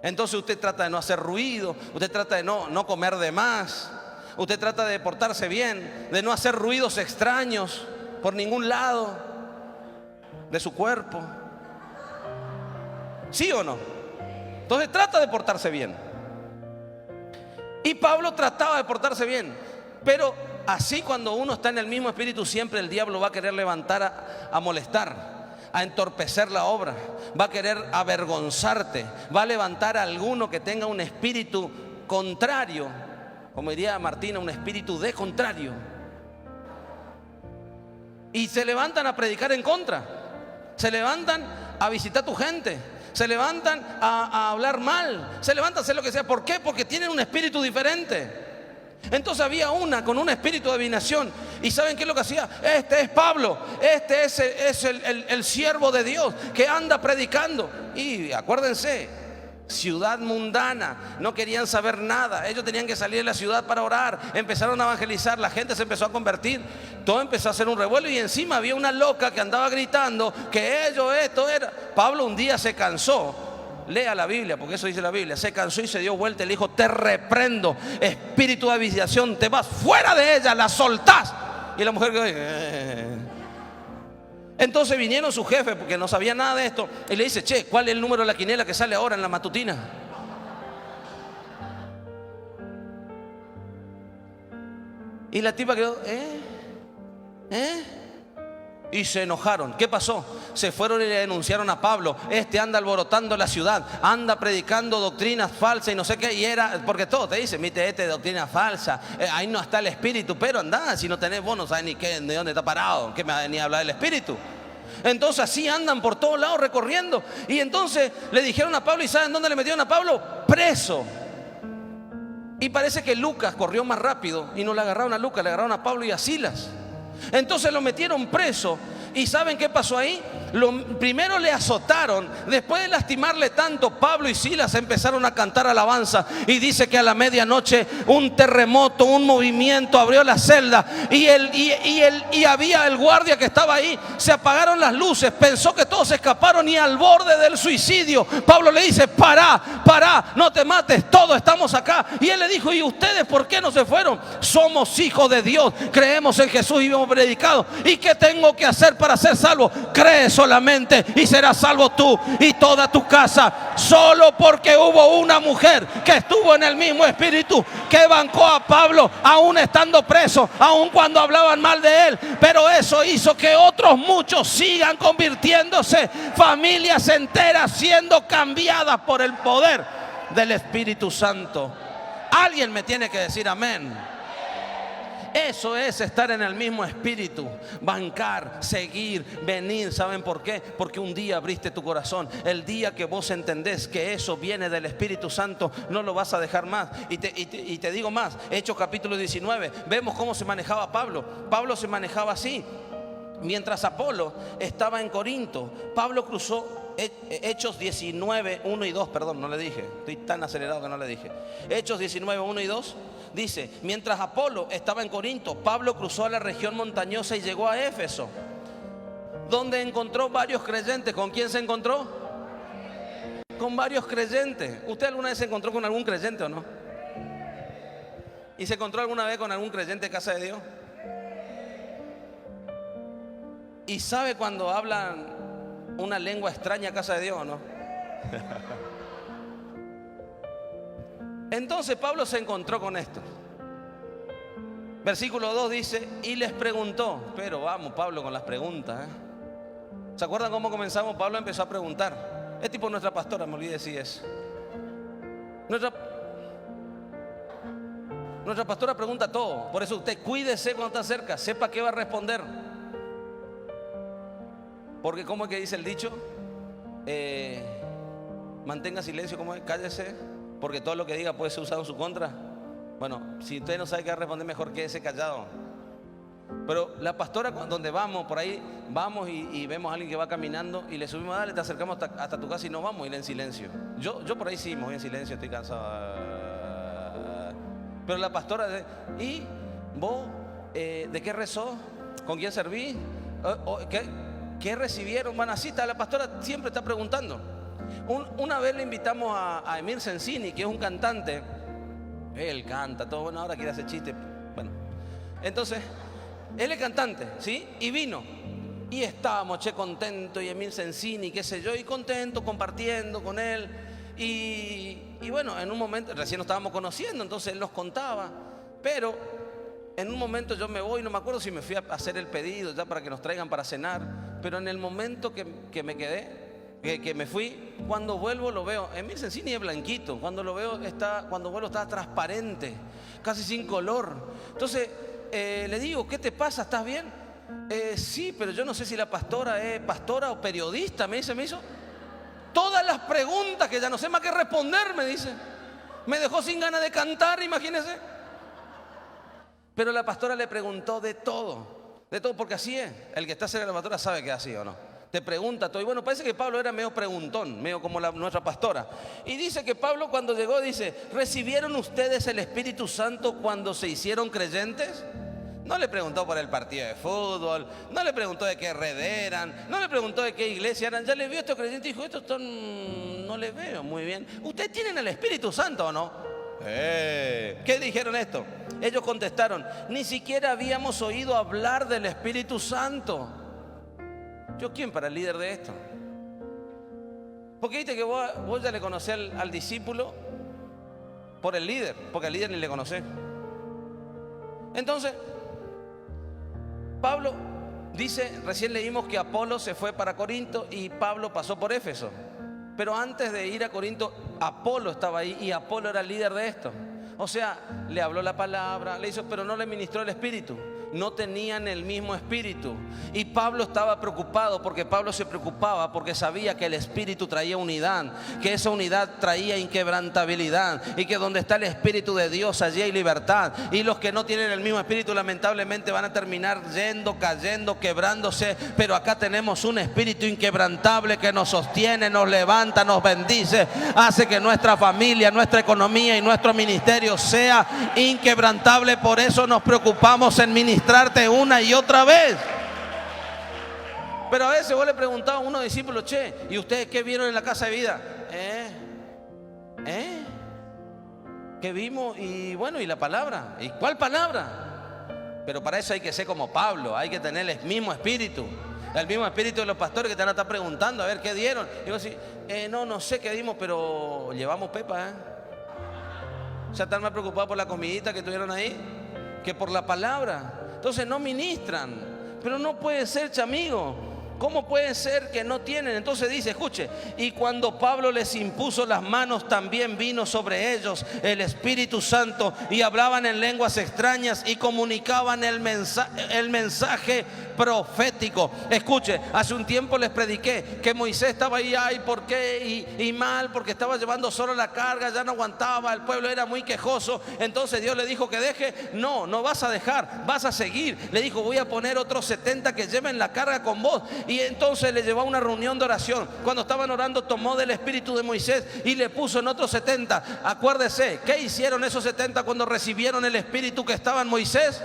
Entonces usted trata de no hacer ruido, usted trata de no comer de más, usted trata de portarse bien, de no hacer ruidos extraños por ningún lado de su cuerpo, ¿sí o no? Entonces trata de portarse bien. Y Pablo trataba de portarse bien, pero así, cuando uno está en el mismo espíritu, siempre el diablo va a querer levantar a molestar, a entorpecer la obra, va a querer avergonzarte, va a levantar a alguno que tenga un espíritu contrario, como diría Martina, un espíritu de contrario, y se levantan a predicar en contra, se levantan a visitar a tu gente, se levantan a hablar mal, se levantan a hacer lo que sea. ¿Por qué? Porque tienen un espíritu diferente. Entonces había una con un espíritu de adivinación, y ¿saben qué es lo que hacía? Este es Pablo, este es el siervo de Dios que anda predicando. Y acuérdense, ciudad mundana, no querían saber nada. Ellos tenían que salir de la ciudad para orar. Empezaron a evangelizar, la gente se empezó a convertir, todo empezó a hacer un revuelo, y encima había una loca que andaba gritando que esto era. Pablo un día se cansó. Lea la Biblia, porque eso dice la Biblia. Se cansó y se dio vuelta y le dijo: te reprendo, espíritu de adivinación, te vas fuera de ella, la soltás. Y la mujer quedó Entonces vinieron sus jefes, porque no sabía nada de esto, y le dice: che, ¿cuál es el número de la quiniela que sale ahora en la matutina? Y la tipa quedó y se enojaron. ¿Qué pasó? Se fueron y le denunciaron a Pablo: este anda alborotando la ciudad, anda predicando doctrinas falsas y no sé qué. Y era, porque todo te dice: mire, doctrina falsa, ahí no está el espíritu. Pero anda, si no tenés vos, no sabes ni de dónde está parado, ¿qué me va a venir a hablar del espíritu? Entonces así andan por todos lados recorriendo. Y entonces le dijeron a Pablo, ¿y saben dónde le metieron a Pablo? Preso. Y parece que Lucas corrió más rápido y no le agarraron a Lucas, le agarraron a Pablo y a Silas. Entonces lo metieron preso. ¿Y saben qué pasó ahí? Primero le azotaron. Después de lastimarle tanto, Pablo y Silas empezaron a cantar alabanza. Y dice que a la medianoche un terremoto, un movimiento abrió la celda. Y había el guardia que estaba ahí. Se apagaron las luces, pensó que todos escaparon, y al borde del suicidio Pablo le dice: pará, no te mates, todos estamos acá. Y él le dijo: ¿y ustedes por qué no se fueron? Somos hijos de Dios, creemos en Jesús y hemos predicado. ¿Y qué tengo que hacer para ser salvo? Cree solamente y serás salvo tú y toda tu casa. Solo porque hubo una mujer que estuvo en el mismo espíritu, que bancó a Pablo aún estando preso, aún cuando hablaban mal de él. Pero eso hizo que otros muchos sigan convirtiéndose, familias enteras siendo cambiadas por el poder del Espíritu Santo. Alguien me tiene que decir amén. Eso es estar en el mismo espíritu, bancar, seguir, venir. ¿Saben por qué? Porque un día abriste tu corazón. El día que vos entendés que eso viene del Espíritu Santo, no lo vas a dejar más. Y te digo más, Hechos capítulo 19, vemos cómo se manejaba Pablo. Pablo se manejaba así. Mientras Apolo estaba en Corinto, Pablo cruzó Hechos 19, 1 y 2, perdón, no le dije, estoy tan acelerado que no le dije. Hechos 19, 1 y 2 dice: mientras Apolo estaba en Corinto, Pablo cruzó a la región montañosa y llegó a Éfeso, donde encontró varios creyentes. ¿Con quién se encontró? Con varios creyentes. ¿Usted alguna vez se encontró con algún creyente o no? ¿Y se encontró alguna vez con algún creyente de casa de Dios? ¿Y sabe cuando hablan una lengua extraña a casa de Dios o no? Entonces Pablo se encontró con esto. Versículo 2 dice: y les preguntó. Pero vamos, Pablo, con las preguntas, ¿Se acuerdan cómo comenzamos? Pablo empezó a preguntar. Es tipo nuestra pastora, me olvidé decir eso. Nuestra pastora pregunta todo. Por eso usted cuídese cuando está cerca, sepa qué va a responder. Porque ¿cómo es que dice el dicho? Mantenga silencio, ¿cómo es? Cállese, porque todo lo que diga puede ser usado en su contra. Bueno, si usted no sabe qué responder, mejor quédese callado. Pero la pastora, donde vamos, por ahí vamos y vemos a alguien que va caminando y le subimos, dale, te acercamos hasta tu casa y no vamos a ir en silencio. Yo por ahí sí me voy en silencio, estoy cansado. Pero la pastora, ¿y vos de qué rezó? ¿Con quién serví? ¿Qué recibieron? Bueno, así está, la pastora siempre está preguntando. Una vez le invitamos a Emir Sensini, que es un cantante. Él canta, todo bueno, ahora quiere hacer chiste. Bueno, entonces, él es cantante, ¿sí? Y vino. Y estábamos, contentos, y Emir Sensini, qué sé yo, y contento, compartiendo con él. Y bueno, en un momento, recién nos estábamos conociendo, entonces él nos contaba. Pero en un momento yo me voy, no me acuerdo si me fui a hacer el pedido ya para que nos traigan para cenar. Pero en el momento que me quedé, que me fui, cuando vuelvo lo veo. Emir Sensini es blanquito, cuando lo veo cuando vuelvo está transparente, casi sin color. Entonces le digo, ¿qué te pasa? ¿Estás bien? Sí, pero yo no sé si la pastora es pastora o periodista. Me hizo todas las preguntas que ya no sé más qué responder, me dice. Me dejó sin ganas de cantar, imagínense. Pero la pastora le preguntó de todo, porque así es. El que está cerca de la pastora sabe que es así o no. Te pregunta todo. Y bueno, parece que Pablo era medio preguntón, medio como nuestra pastora. Y dice que Pablo cuando llegó dice, ¿recibieron ustedes el Espíritu Santo cuando se hicieron creyentes? No le preguntó por el partido de fútbol, no le preguntó de qué red eran, no le preguntó de qué iglesia eran. Ya le vio a estos creyentes y dijo, estos no les veo muy bien. ¿Ustedes tienen el Espíritu Santo o no? ¿Qué dijeron esto? Ellos contestaron, ni siquiera habíamos oído hablar del Espíritu Santo. ¿Yo quién para el líder de esto? Porque viste que vos ya le conocés al discípulo por el líder, porque al líder ni le conocés. Entonces Pablo dice, recién leímos que Apolo se fue para Corinto y Pablo pasó por Éfeso. Pero antes de ir a Corinto, Apolo estaba ahí y Apolo era el líder de esto. O sea, le habló la palabra, le hizo, pero no le ministró el Espíritu. No tenían el mismo espíritu. Y Pablo estaba preocupado porque Pablo se preocupaba porque sabía que el Espíritu traía unidad, que esa unidad traía inquebrantabilidad y que donde está el Espíritu de Dios allí hay libertad. Y los que no tienen el mismo espíritu lamentablemente van a terminar yendo, cayendo, quebrándose. Pero acá tenemos un espíritu inquebrantable que nos sostiene, nos levanta, nos bendice, hace que nuestra familia, nuestra economía y nuestro ministerio sea inquebrantable. Por eso nos preocupamos en ministrarte una y otra vez. Pero a veces vos le preguntabas a unos discípulos, ¿y ustedes qué vieron en la casa de vida? ¿Qué vimos? Y bueno, ¿y la palabra? ¿Y cuál palabra? Pero para eso hay que ser como Pablo, hay que tener el mismo espíritu. El mismo espíritu de los pastores que te van a estar preguntando, a ver, ¿qué dieron? Y vos decís, no sé qué dimos, pero llevamos pepa, O sea, están más preocupados por la comidita que tuvieron ahí que por la palabra. Entonces no ministran. Pero no puede ser, chamigo. ¿Cómo puede ser que no tienen? Entonces dice, escuche, y cuando Pablo les impuso las manos, también vino sobre ellos el Espíritu Santo y hablaban en lenguas extrañas y comunicaban el mensaje profético. Escuche, hace un tiempo les prediqué que Moisés estaba ahí, ay, ¿por qué? Y mal, porque estaba llevando solo la carga, ya no aguantaba, el pueblo era muy quejoso. Entonces Dios le dijo que deje. No vas a dejar, vas a seguir. Le dijo, voy a poner otros 70 que lleven la carga con vos. Y entonces le llevó a una reunión de oración. Cuando estaban orando, tomó del espíritu de Moisés y le puso en otros 70. Acuérdese, ¿qué hicieron esos 70 cuando recibieron el espíritu que estaba en Moisés?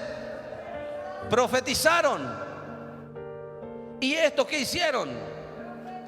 Profetizaron. ¿Y estos qué hicieron?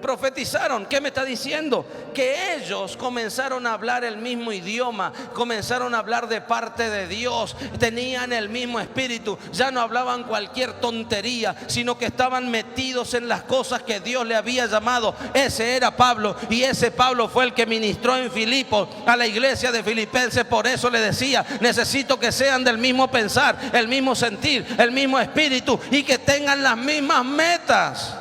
Profetizaron. ¿Qué me está diciendo? Que ellos comenzaron a hablar el mismo idioma, comenzaron a hablar de parte de Dios, tenían el mismo espíritu, ya no hablaban cualquier tontería, sino que estaban metidos en las cosas que Dios le había llamado. Ese era Pablo, y ese Pablo fue el que ministró en Filipos a la iglesia de Filipenses. Por eso le decía, necesito que sean del mismo pensar, el mismo sentir, el mismo espíritu y que tengan las mismas metas.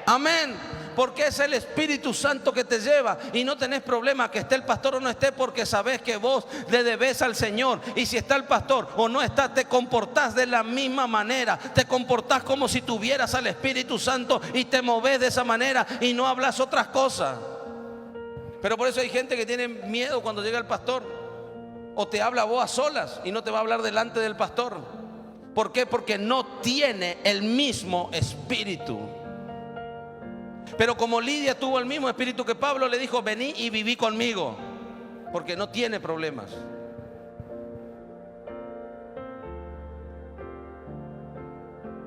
Amén. Porque es el Espíritu Santo que te lleva. Y no tenés problema que esté el pastor o no esté, porque sabés que vos le debes al Señor. Y si está el pastor o no está, te comportás de la misma manera. Te comportás como si tuvieras al Espíritu Santo y te movés de esa manera y no hablas otras cosas. Pero por eso hay gente que tiene miedo cuando llega el pastor. O te habla vos a solas y no te va a hablar delante del pastor. ¿Por qué? Porque no tiene el mismo espíritu. Pero como Lidia tuvo el mismo espíritu que Pablo, le dijo: vení y viví conmigo, porque no tiene problemas.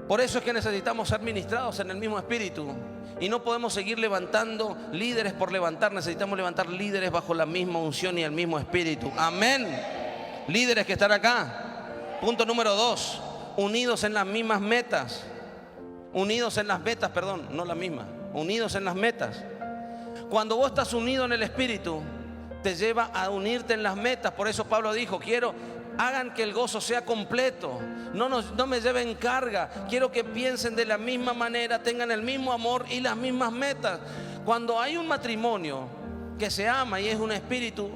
Por eso es que necesitamos ser ministrados en el mismo espíritu. Y no podemos seguir levantando líderes por levantar. Necesitamos levantar líderes bajo la misma unción y el mismo espíritu. Amén. Líderes que están acá. Punto número 2. Unidos en las mismas metas. Unidos en las metas, perdón, no las mismas. Unidos en las metas. Cuando vos estás unido en el espíritu, te lleva a unirte en las metas. Por eso Pablo dijo: hagan que el gozo sea completo. No me lleven carga. Quiero que piensen de la misma manera, tengan el mismo amor y las mismas metas. Cuando hay un matrimonio que se ama y es un espíritu,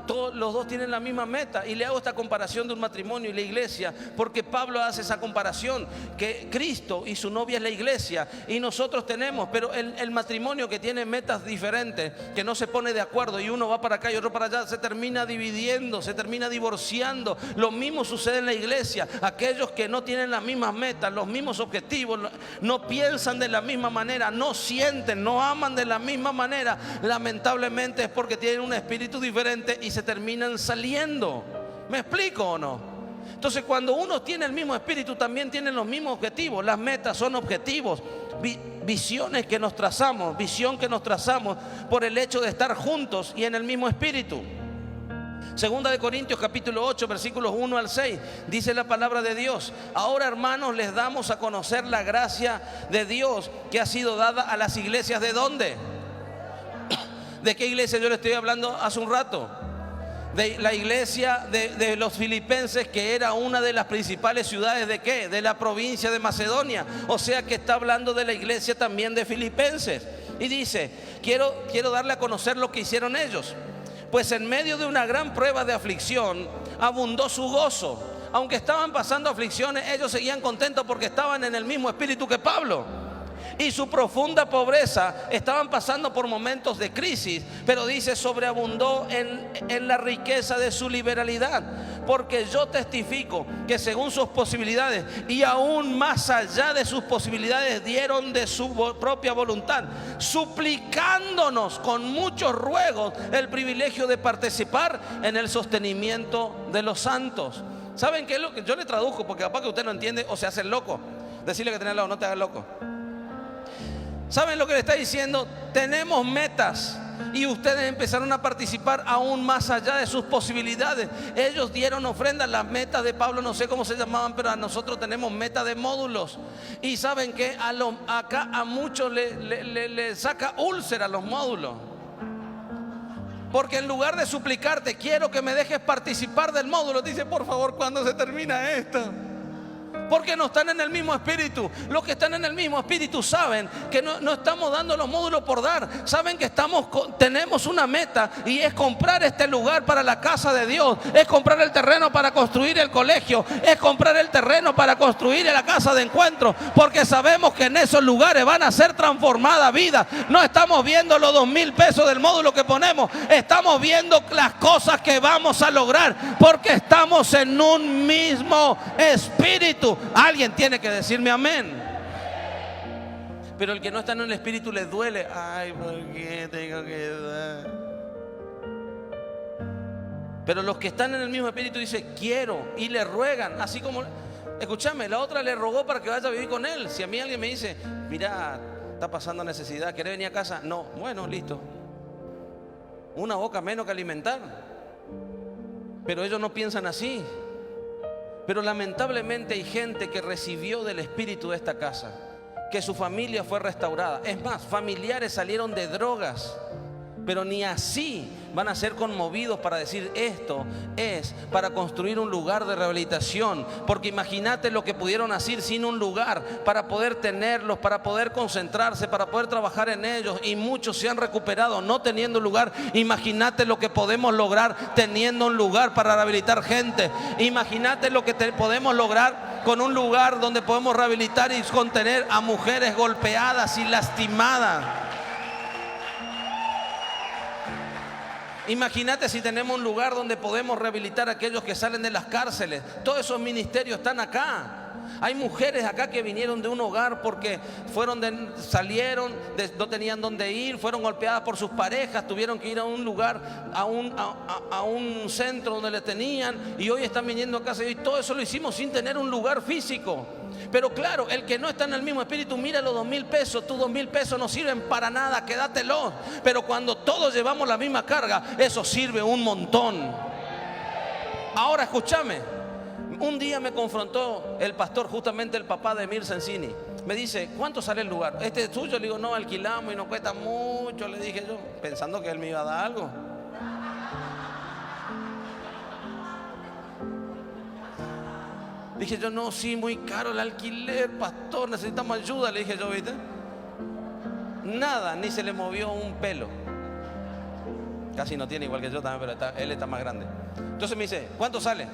todos los dos tienen la misma meta. Y le hago esta comparación de un matrimonio y la iglesia, porque Pablo hace esa comparación, que Cristo y su novia es la iglesia, y nosotros tenemos, pero el matrimonio que tiene metas diferentes, que no se pone de acuerdo, y uno va para acá y otro para allá, se termina dividiendo, se termina divorciando. Lo mismo sucede en la iglesia. Aquellos que no tienen las mismas metas, los mismos objetivos, no piensan de la misma manera, no sienten, no aman de la misma manera, lamentablemente es porque tienen un espíritu diferente y se terminan saliendo. ¿Me explico o no? Entonces, cuando uno tiene el mismo espíritu, también tienen los mismos objetivos. Las metas son objetivos, visiones que nos trazamos, visión que nos trazamos por el hecho de estar juntos y en el mismo espíritu. Segunda de Corintios capítulo 8 versículos 1 al 6 dice la palabra de Dios: ahora, hermanos, les damos a conocer la gracia de Dios que ha sido dada a las iglesias. ¿De dónde? ¿De qué iglesia yo le estoy hablando hace un rato? De la iglesia de los filipenses, que era una de las principales ciudades ¿de qué? De la provincia de Macedonia. O sea que está hablando de la iglesia también de filipenses. Y dice: quiero darle a conocer lo que hicieron ellos. Pues en medio de una gran prueba de aflicción abundó su gozo. Aunque estaban pasando aflicciones, ellos seguían contentos porque estaban en el mismo espíritu que Pablo. Y su profunda pobreza, estaban pasando por momentos de crisis, pero dice: sobreabundó en la riqueza de su liberalidad. Porque yo testifico que según sus posibilidades y aún más allá de sus posibilidades, dieron de su propia voluntad, suplicándonos con muchos ruegos el privilegio de participar en el sostenimiento de los santos. ¿Saben qué es lo que yo le traduzco? Porque capaz que usted no entiende o se hace el loco. Decirle que tenés al lado: no te hagas loco. ¿Saben lo que le está diciendo? Tenemos metas y ustedes empezaron a participar aún más allá de sus posibilidades. Ellos dieron ofrendas. Las metas de Pablo no sé cómo se llamaban, pero a nosotros tenemos metas de módulos. Y ¿saben qué? Acá a muchos le saca úlcera los módulos. Porque en lugar de suplicarte: quiero que me dejes participar del módulo, dice: por favor, ¿cuándo se termina esto? Porque no están en el mismo espíritu. Los que están en el mismo espíritu saben que no estamos dando los módulos por dar. Saben que tenemos una meta, y es comprar este lugar para la casa de Dios. Es comprar el terreno para construir el colegio. Es comprar el terreno para construir la casa de encuentro. Porque sabemos que en esos lugares van a ser transformadas vidas. No estamos viendo los 2,000 pesos del módulo que ponemos. Estamos viendo las cosas que vamos a lograr. Porque estamos en un mismo espíritu. Alguien tiene que decirme amén. Pero el que no está en el espíritu le duele. Ay, ¿por qué tengo que dar? Pero los que están en el mismo espíritu dicen: quiero, y le ruegan. Así como, escúchame, la otra le rogó para que vaya a vivir con él. Si a mí alguien me dice: mira, está pasando necesidad, ¿querés venir a casa? No, bueno, listo. Una boca menos que alimentar. Pero ellos no piensan así. Pero lamentablemente hay gente que recibió del espíritu de esta casa, que su familia fue restaurada. Es más, familiares salieron de drogas, pero ni así van a ser conmovidos para decir esto es para construir un lugar de rehabilitación. Porque imagínate lo que pudieron hacer sin un lugar para poder tenerlos, para poder concentrarse, para poder trabajar en ellos, y muchos se han recuperado no teniendo lugar. Imagínate lo que podemos lograr teniendo un lugar para rehabilitar gente. Imagínate lo que podemos lograr con un lugar donde podemos rehabilitar y contener a mujeres golpeadas y lastimadas. Imagínate si tenemos un lugar donde podemos rehabilitar a aquellos que salen de las cárceles. Todos esos ministerios están acá. Hay mujeres acá que vinieron de un hogar porque salieron, no tenían dónde ir, fueron golpeadas por sus parejas, tuvieron que ir a un lugar, a un centro donde le tenían, y hoy están viniendo a casa. Y todo eso lo hicimos sin tener un lugar físico. Pero claro, el que no está en el mismo espíritu, mira los 2,000 pesos, tus 2,000 pesos no sirven para nada, quédatelos. Pero cuando todos llevamos la misma carga, eso sirve un montón. Ahora escúchame, un día me confrontó el pastor, justamente el papá de Emir Sensini. Me dice, ¿cuánto sale el lugar? ¿Este es tuyo? Le digo, no, alquilamos y no cuesta mucho, le dije yo, pensando que él me iba a dar algo. Dije yo, no, sí, muy caro el alquiler, pastor, necesitamos ayuda, le dije yo, ¿viste? Nada, ni se le movió un pelo. Casi no tiene, igual que yo también, pero él está más grande. Entonces me dice, ¿cuánto sale?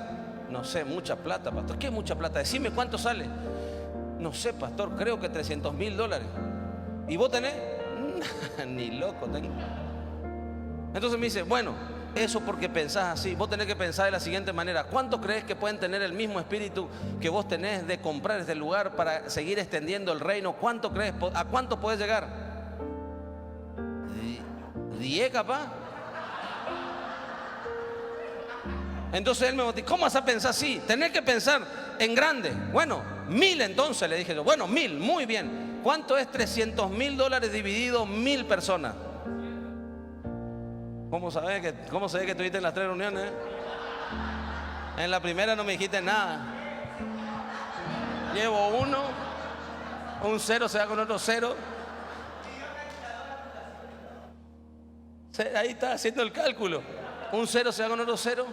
No sé, mucha plata, pastor. ¿Qué mucha plata? Decime cuánto sale. No sé, pastor, creo que $300,000. ¿Y vos tenés? Ni loco tengo. Entonces me dice, bueno, eso porque pensás así. Vos tenés que pensar de la siguiente manera: ¿cuánto crees que pueden tener el mismo espíritu que vos tenés de comprar este lugar para seguir extendiendo el reino? ¿Cuánto crees? ¿A cuánto podés llegar? 10 capaz. Entonces él me dijo, ¿cómo vas a pensar así? Tenés que pensar en grande. Bueno, 1,000 entonces, le dije yo. Bueno, 1,000, muy bien. ¿Cuánto es $300,000 dividido 1,000 personas? ¿Cómo se ve que estuviste en las 3 reuniones? En la primera no me dijiste nada. Llevo uno, un 0 se va con otro 0. Ahí está haciendo el cálculo. Un 0 se va con otro 0.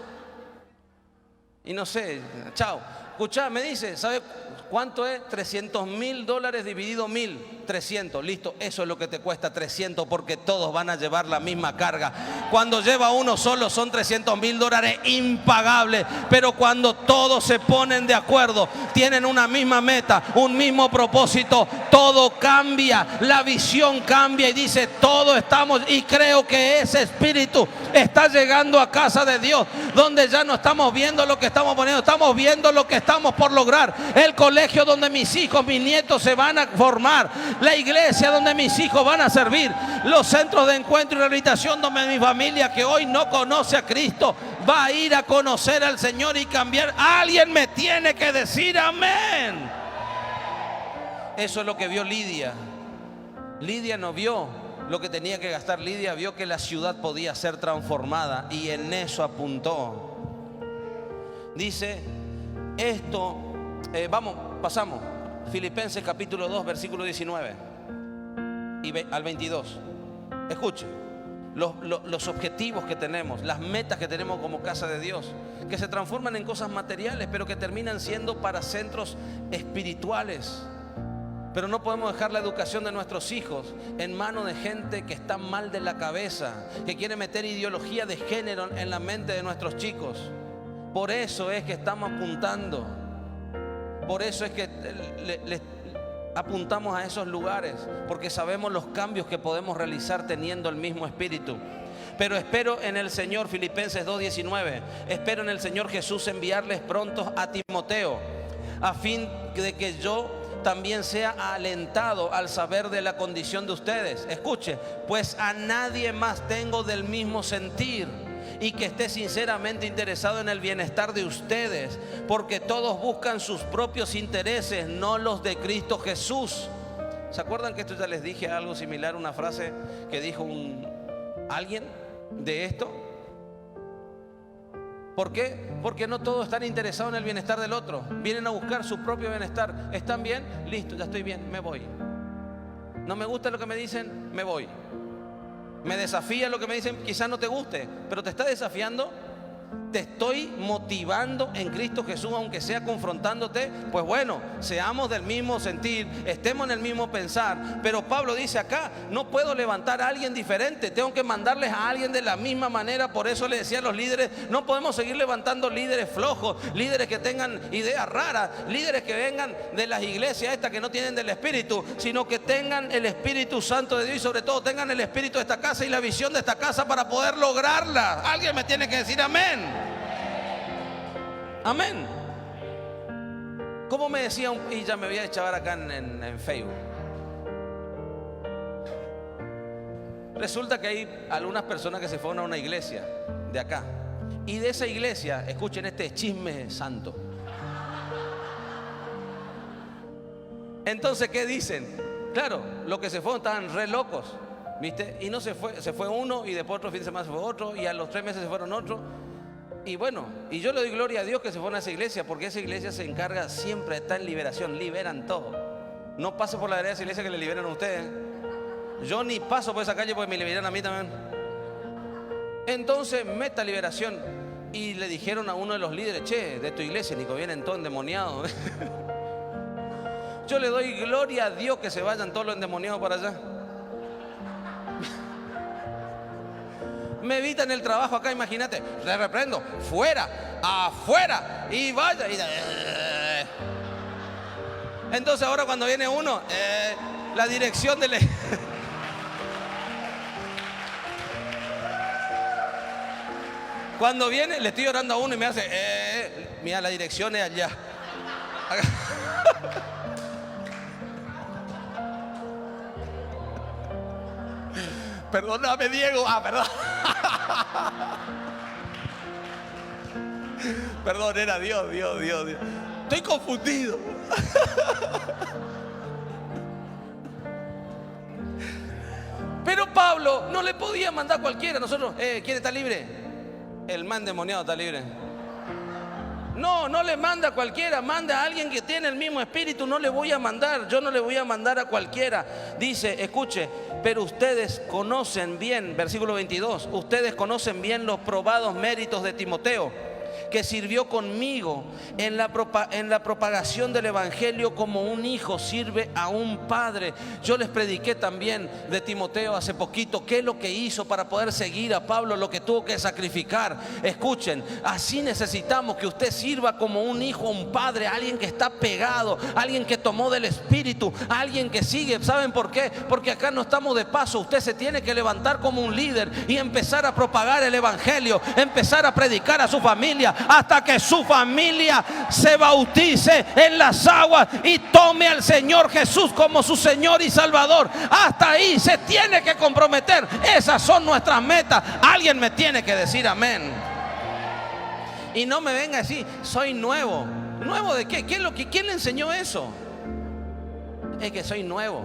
Y no sé, chao. Escuchá, me dice, ¿sabe cuánto es? $300,000 dividido 1,000. 300, listo, eso es lo que te cuesta, 300, porque todos van a llevar la misma carga. Cuando lleva uno solo son $300,000 impagables, pero cuando todos se ponen de acuerdo, tienen una misma meta, un mismo propósito, todo cambia, la visión cambia y dice, todos estamos, y creo que ese espíritu está llegando a casa de Dios, donde ya no estamos viendo lo que estamos poniendo, estamos viendo lo que estamos por lograr. El colegio donde mis hijos, mis nietos se van a formar, la iglesia donde mis hijos van a servir, los centros de encuentro y rehabilitación donde mi familia que hoy no conoce a Cristo va a ir a conocer al Señor y cambiar. Alguien me tiene que decir amén. Eso es lo que vio Lidia. Lidia no vio lo que tenía que gastar. Lidia vio que la ciudad podía ser transformada y en eso apuntó. Dice esto, pasamos. Filipenses capítulo 2, versículo 19 al 22. Escuche, los objetivos que tenemos, las metas que tenemos como casa de Dios, que se transforman en cosas materiales, pero que terminan siendo para centros espirituales. Pero no podemos dejar la educación de nuestros hijos en manos de gente que está mal de la cabeza, que quiere meter ideología de género en la mente de nuestros chicos. Por eso es que estamos apuntando. Por eso es que les apuntamos a esos lugares, porque sabemos los cambios que podemos realizar teniendo el mismo espíritu. Pero espero en el Señor, Filipenses 2:19, espero en el Señor Jesús enviarles pronto a Timoteo, a fin de que yo también sea alentado al saber de la condición de ustedes. Escuche, pues a nadie más tengo del mismo sentir, y que esté sinceramente interesado en el bienestar de ustedes, porque todos buscan sus propios intereses, no los de Cristo Jesús. ¿Se acuerdan que esto ya les dije algo similar, una frase que dijo alguien de esto? ¿Por qué? Porque no todos están interesados en el bienestar del otro, vienen a buscar su propio bienestar. ¿Están bien? Listo, ya estoy bien, me voy. No me gusta lo que me dicen, me voy. Me desafía lo que me dicen, quizás no te guste, pero te está desafiando. Te estoy motivando en Cristo Jesús, aunque sea confrontándote. Pues bueno, seamos del mismo sentir, estemos en el mismo pensar. Pero Pablo dice acá, no puedo levantar a alguien diferente, tengo que mandarles a alguien de la misma manera. Por eso le decía a los líderes, no podemos seguir levantando líderes flojos, líderes que tengan ideas raras, líderes que vengan de las iglesias estas que no tienen del Espíritu, sino que tengan el Espíritu Santo de Dios y sobre todo tengan el Espíritu de esta casa y la visión de esta casa para poder lograrla. Alguien me tiene que decir amén. Amén. Como me decía, y ya me voy a echar acá en Facebook. Resulta que hay algunas personas que se fueron a una iglesia de acá. Y de esa iglesia, escuchen este chisme santo. Entonces, ¿qué dicen? Claro, los que se fueron estaban re locos, ¿viste? Y no se fue uno y después otro fin de semana se fue otro y a los 3 meses se fueron otro. Y bueno, y yo le doy gloria a Dios que se fueron a esa iglesia, porque esa iglesia se encarga siempre, está en liberación, liberan todo. No pase por la vereda de esa iglesia que le liberan a ustedes. Yo ni paso por esa calle porque me liberan a mí también. Entonces, meta liberación. Y le dijeron a uno de los líderes, che, de tu iglesia, Nico, vienen todos endemoniados. Yo le doy gloria a Dios que se vayan todos los endemoniados para allá. Me evitan el trabajo acá, imagínate. Le reprendo, fuera, afuera, y vaya. Entonces ahora cuando viene uno, la dirección de cuando viene, le estoy orando a uno y me hace, mira, la dirección es allá. Perdóname, Diego. Perdón. Perdón, era Dios. Estoy confundido. Pero Pablo no le podía mandar a cualquiera. Nosotros, ¿quién está libre? El man endemoniado está libre. No le manda a cualquiera, manda a alguien que tiene el mismo espíritu. No le voy a mandar, yo no le voy a mandar a cualquiera. Dice, escuche, pero ustedes conocen bien, versículo 22, ustedes conocen bien los probados méritos de Timoteo, que sirvió conmigo en la propagación del evangelio como un hijo sirve a un padre. Yo les prediqué también de Timoteo hace poquito qué es lo que hizo para poder seguir a Pablo, lo que tuvo que sacrificar. Escuchen, así necesitamos que usted sirva como un hijo, un padre, alguien que está pegado, alguien que tomó del Espíritu, alguien que sigue. ¿Saben por qué? Porque acá no estamos de paso. Usted se tiene que levantar como un líder y empezar a propagar el evangelio, empezar a predicar a su familia, hasta que su familia se bautice en las aguas y tome al Señor Jesús como su Señor y Salvador. Hasta ahí se tiene que comprometer. Esas son nuestras metas. Alguien me tiene que decir amén. Y no me venga a decir, soy nuevo. ¿Nuevo de qué? ¿Quién le enseñó eso? Es que soy nuevo.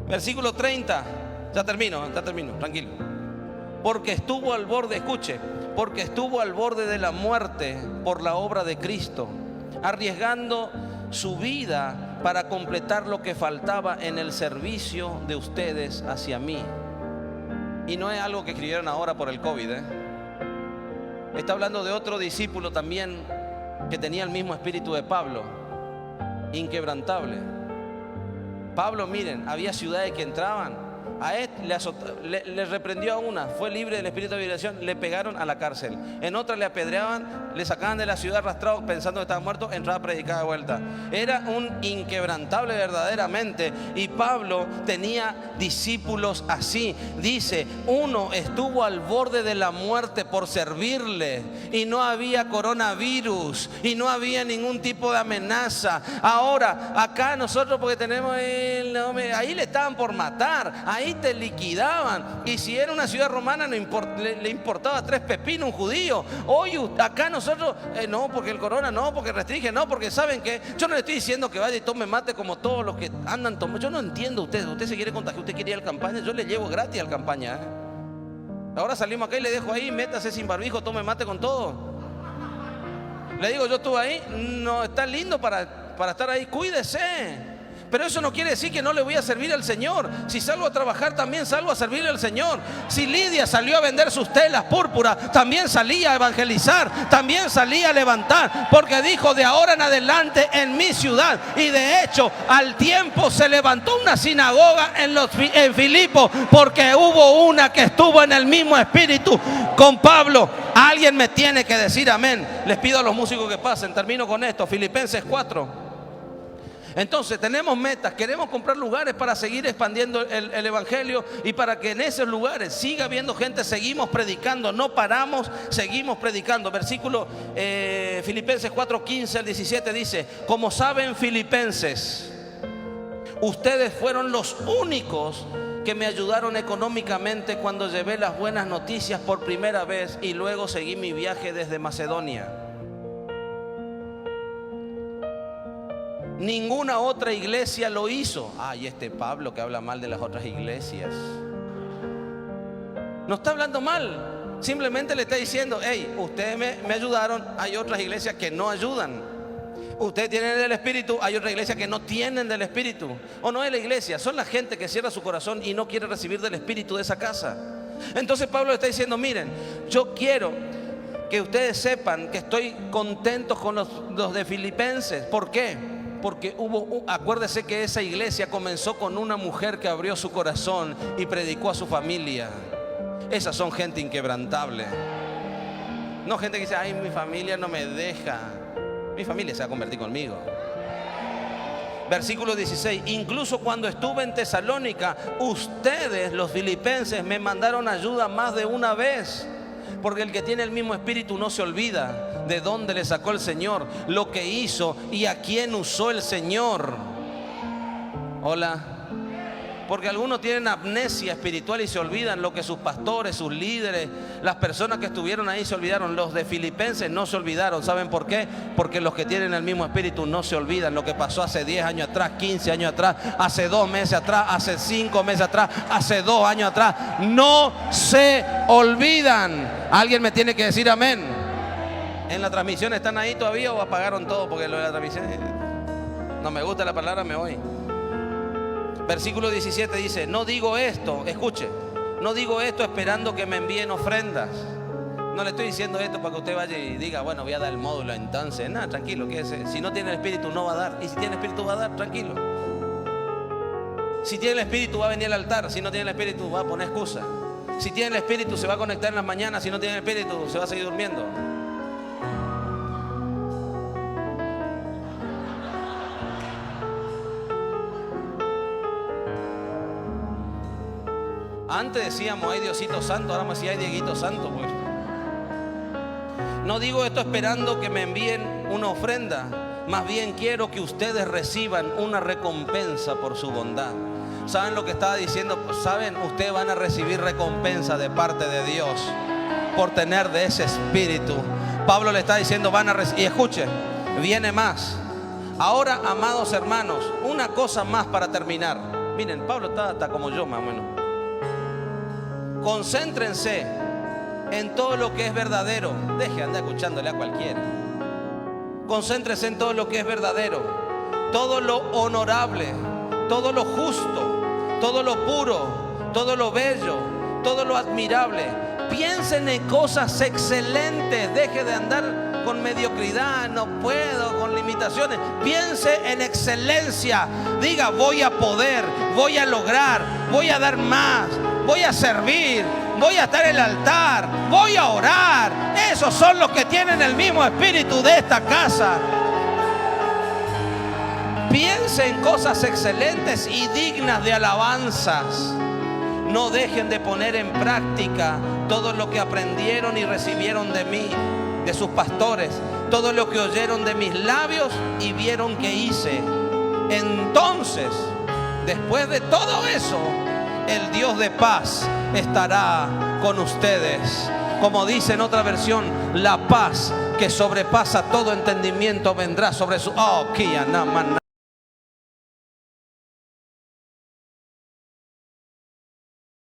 Versículo 30. Ya termino, tranquilo. Porque estuvo al borde, escuche, porque estuvo al borde de la muerte por la obra de Cristo, arriesgando su vida para completar lo que faltaba en el servicio de ustedes hacia mí. Y no es algo que escribieron ahora por el COVID, Está hablando de otro discípulo también que tenía el mismo espíritu de Pablo, inquebrantable. Pablo, miren, había ciudades que entraban. A él le reprendió a una, fue libre del espíritu de violación, le pegaron a la cárcel. En otra le apedreaban, le sacaban de la ciudad arrastrado pensando que estaba muerto, entraba a predicar de vuelta. Era un inquebrantable verdaderamente. Y Pablo tenía discípulos así. Dice, uno estuvo al borde de la muerte por servirle y no había coronavirus y no había ningún tipo de amenaza. Ahora, acá nosotros porque tenemos ahí le estaban por matar, ahí te liquidaban. Y si era una ciudad romana le importaba 3 pepinos un judío. Hoy acá nosotros no, porque el corona no, porque restringe, no, porque saben que yo no le estoy diciendo que vaya y tome mate como todos los que andan tomando. Yo no entiendo usted se quiere contagiar, usted quiere ir al campaña, yo le llevo gratis al campaña, Ahora salimos acá y le dejo ahí, métase sin barbijo, tome mate con todo. Le digo, yo estuve ahí, no está lindo para estar ahí, cuídese. Pero eso no quiere decir que no le voy a servir al Señor. Si salgo a trabajar, también salgo a servirle al Señor. Si Lidia salió a vender sus telas púrpuras, también salía a evangelizar, también salía a levantar, porque dijo: de ahora en adelante en mi ciudad. Y de hecho, al tiempo se levantó una sinagoga en Filipos, porque hubo una que estuvo en el mismo espíritu con Pablo. Alguien me tiene que decir amén. Les pido a los músicos que pasen. Termino con esto. Filipenses 4. Entonces tenemos metas, queremos comprar lugares para seguir expandiendo el evangelio, y para que en esos lugares siga habiendo gente. Seguimos predicando, no paramos, seguimos predicando. Versículo Filipenses 4:15 al 17 dice: como saben, filipenses, ustedes fueron los únicos que me ayudaron económicamente cuando llevé las buenas noticias por primera vez, y luego seguí mi viaje desde Macedonia. Ninguna otra iglesia lo hizo. Y este Pablo que habla mal de las otras iglesias. No está hablando mal, simplemente le está diciendo: hey, ustedes me ayudaron, hay otras iglesias que no ayudan. Ustedes tienen del Espíritu, hay otras iglesias que no tienen del Espíritu. O no es la iglesia, son la gente que cierra su corazón y no quiere recibir del Espíritu de esa casa. Entonces Pablo le está diciendo: miren, yo quiero que ustedes sepan que estoy contento con los de Filipenses. ¿Por qué? Porque acuérdese que esa iglesia comenzó con una mujer que abrió su corazón y predicó a su familia. Esas son gente inquebrantable. No gente que dice: ay, mi familia no me deja. Mi familia se va a convertir conmigo. Versículo 16: incluso cuando estuve en Tesalónica, ustedes, los filipenses, me mandaron ayuda más de una vez. Porque el que tiene el mismo espíritu no se olvida de dónde le sacó el Señor, lo que hizo y a quién usó el Señor. Hola. Porque algunos tienen amnesia espiritual y se olvidan lo que sus pastores, sus líderes, las personas que estuvieron ahí se olvidaron. Los de Filipenses no se olvidaron. ¿Saben por qué? Porque los que tienen el mismo espíritu no se olvidan lo que pasó hace 10 años atrás, 15 años atrás, hace 2 meses atrás, hace 5 meses atrás, hace 2 años atrás. No se olvidan. Alguien me tiene que decir amén. ¿En la transmisión están ahí todavía o apagaron todo? Porque lo de la transmisión no me gusta la palabra, me voy. Versículo 17 dice: no digo esto, escuche, no digo esto esperando que me envíen ofrendas. No le estoy diciendo esto para que usted vaya y diga: bueno, voy a dar el módulo entonces. Nada, tranquilo, quédese. Si no tiene el espíritu no va a dar. Y si tiene el espíritu va a dar, tranquilo. Si tiene el espíritu va a venir al altar. Si no tiene el espíritu va a poner excusa. Si tiene el espíritu se va a conectar en las mañanas. Si no tiene el espíritu se va a seguir durmiendo. Antes decíamos: ay, Diosito Santo. Ahora me decía: ay, Dieguito Santo. Pues no digo esto esperando que me envíen una ofrenda. Más bien quiero que ustedes reciban una recompensa por su bondad. ¿Saben lo que estaba diciendo? ¿Saben? Ustedes van a recibir recompensa de parte de Dios por tener de ese espíritu. Pablo le está diciendo: van a recibir. Y escuchen, viene más. Ahora, amados hermanos, una cosa más para terminar. Miren, Pablo está como yo, más o menos. Concéntrense en todo lo que es verdadero. Deje de andar escuchándole a cualquiera. Concéntrense en todo lo que es verdadero, todo lo honorable, todo lo justo, todo lo puro, todo lo bello, todo lo admirable. Piensen en cosas excelentes. Deje de andar con mediocridad, no puedo, con limitaciones. Piense en excelencia. Diga: voy a poder, voy a lograr, voy a dar más, voy a servir, voy a estar en el altar, voy a orar. Esos son los que tienen el mismo espíritu de esta casa. Piense en cosas excelentes y dignas de alabanzas. No dejen de poner en práctica todo lo que aprendieron y recibieron de mí, de sus pastores, todo lo que oyeron de mis labios y vieron que hice. Entonces, después de todo eso, el Dios de paz estará con ustedes. Como dice en otra versión, la paz que sobrepasa todo entendimiento vendrá sobre su...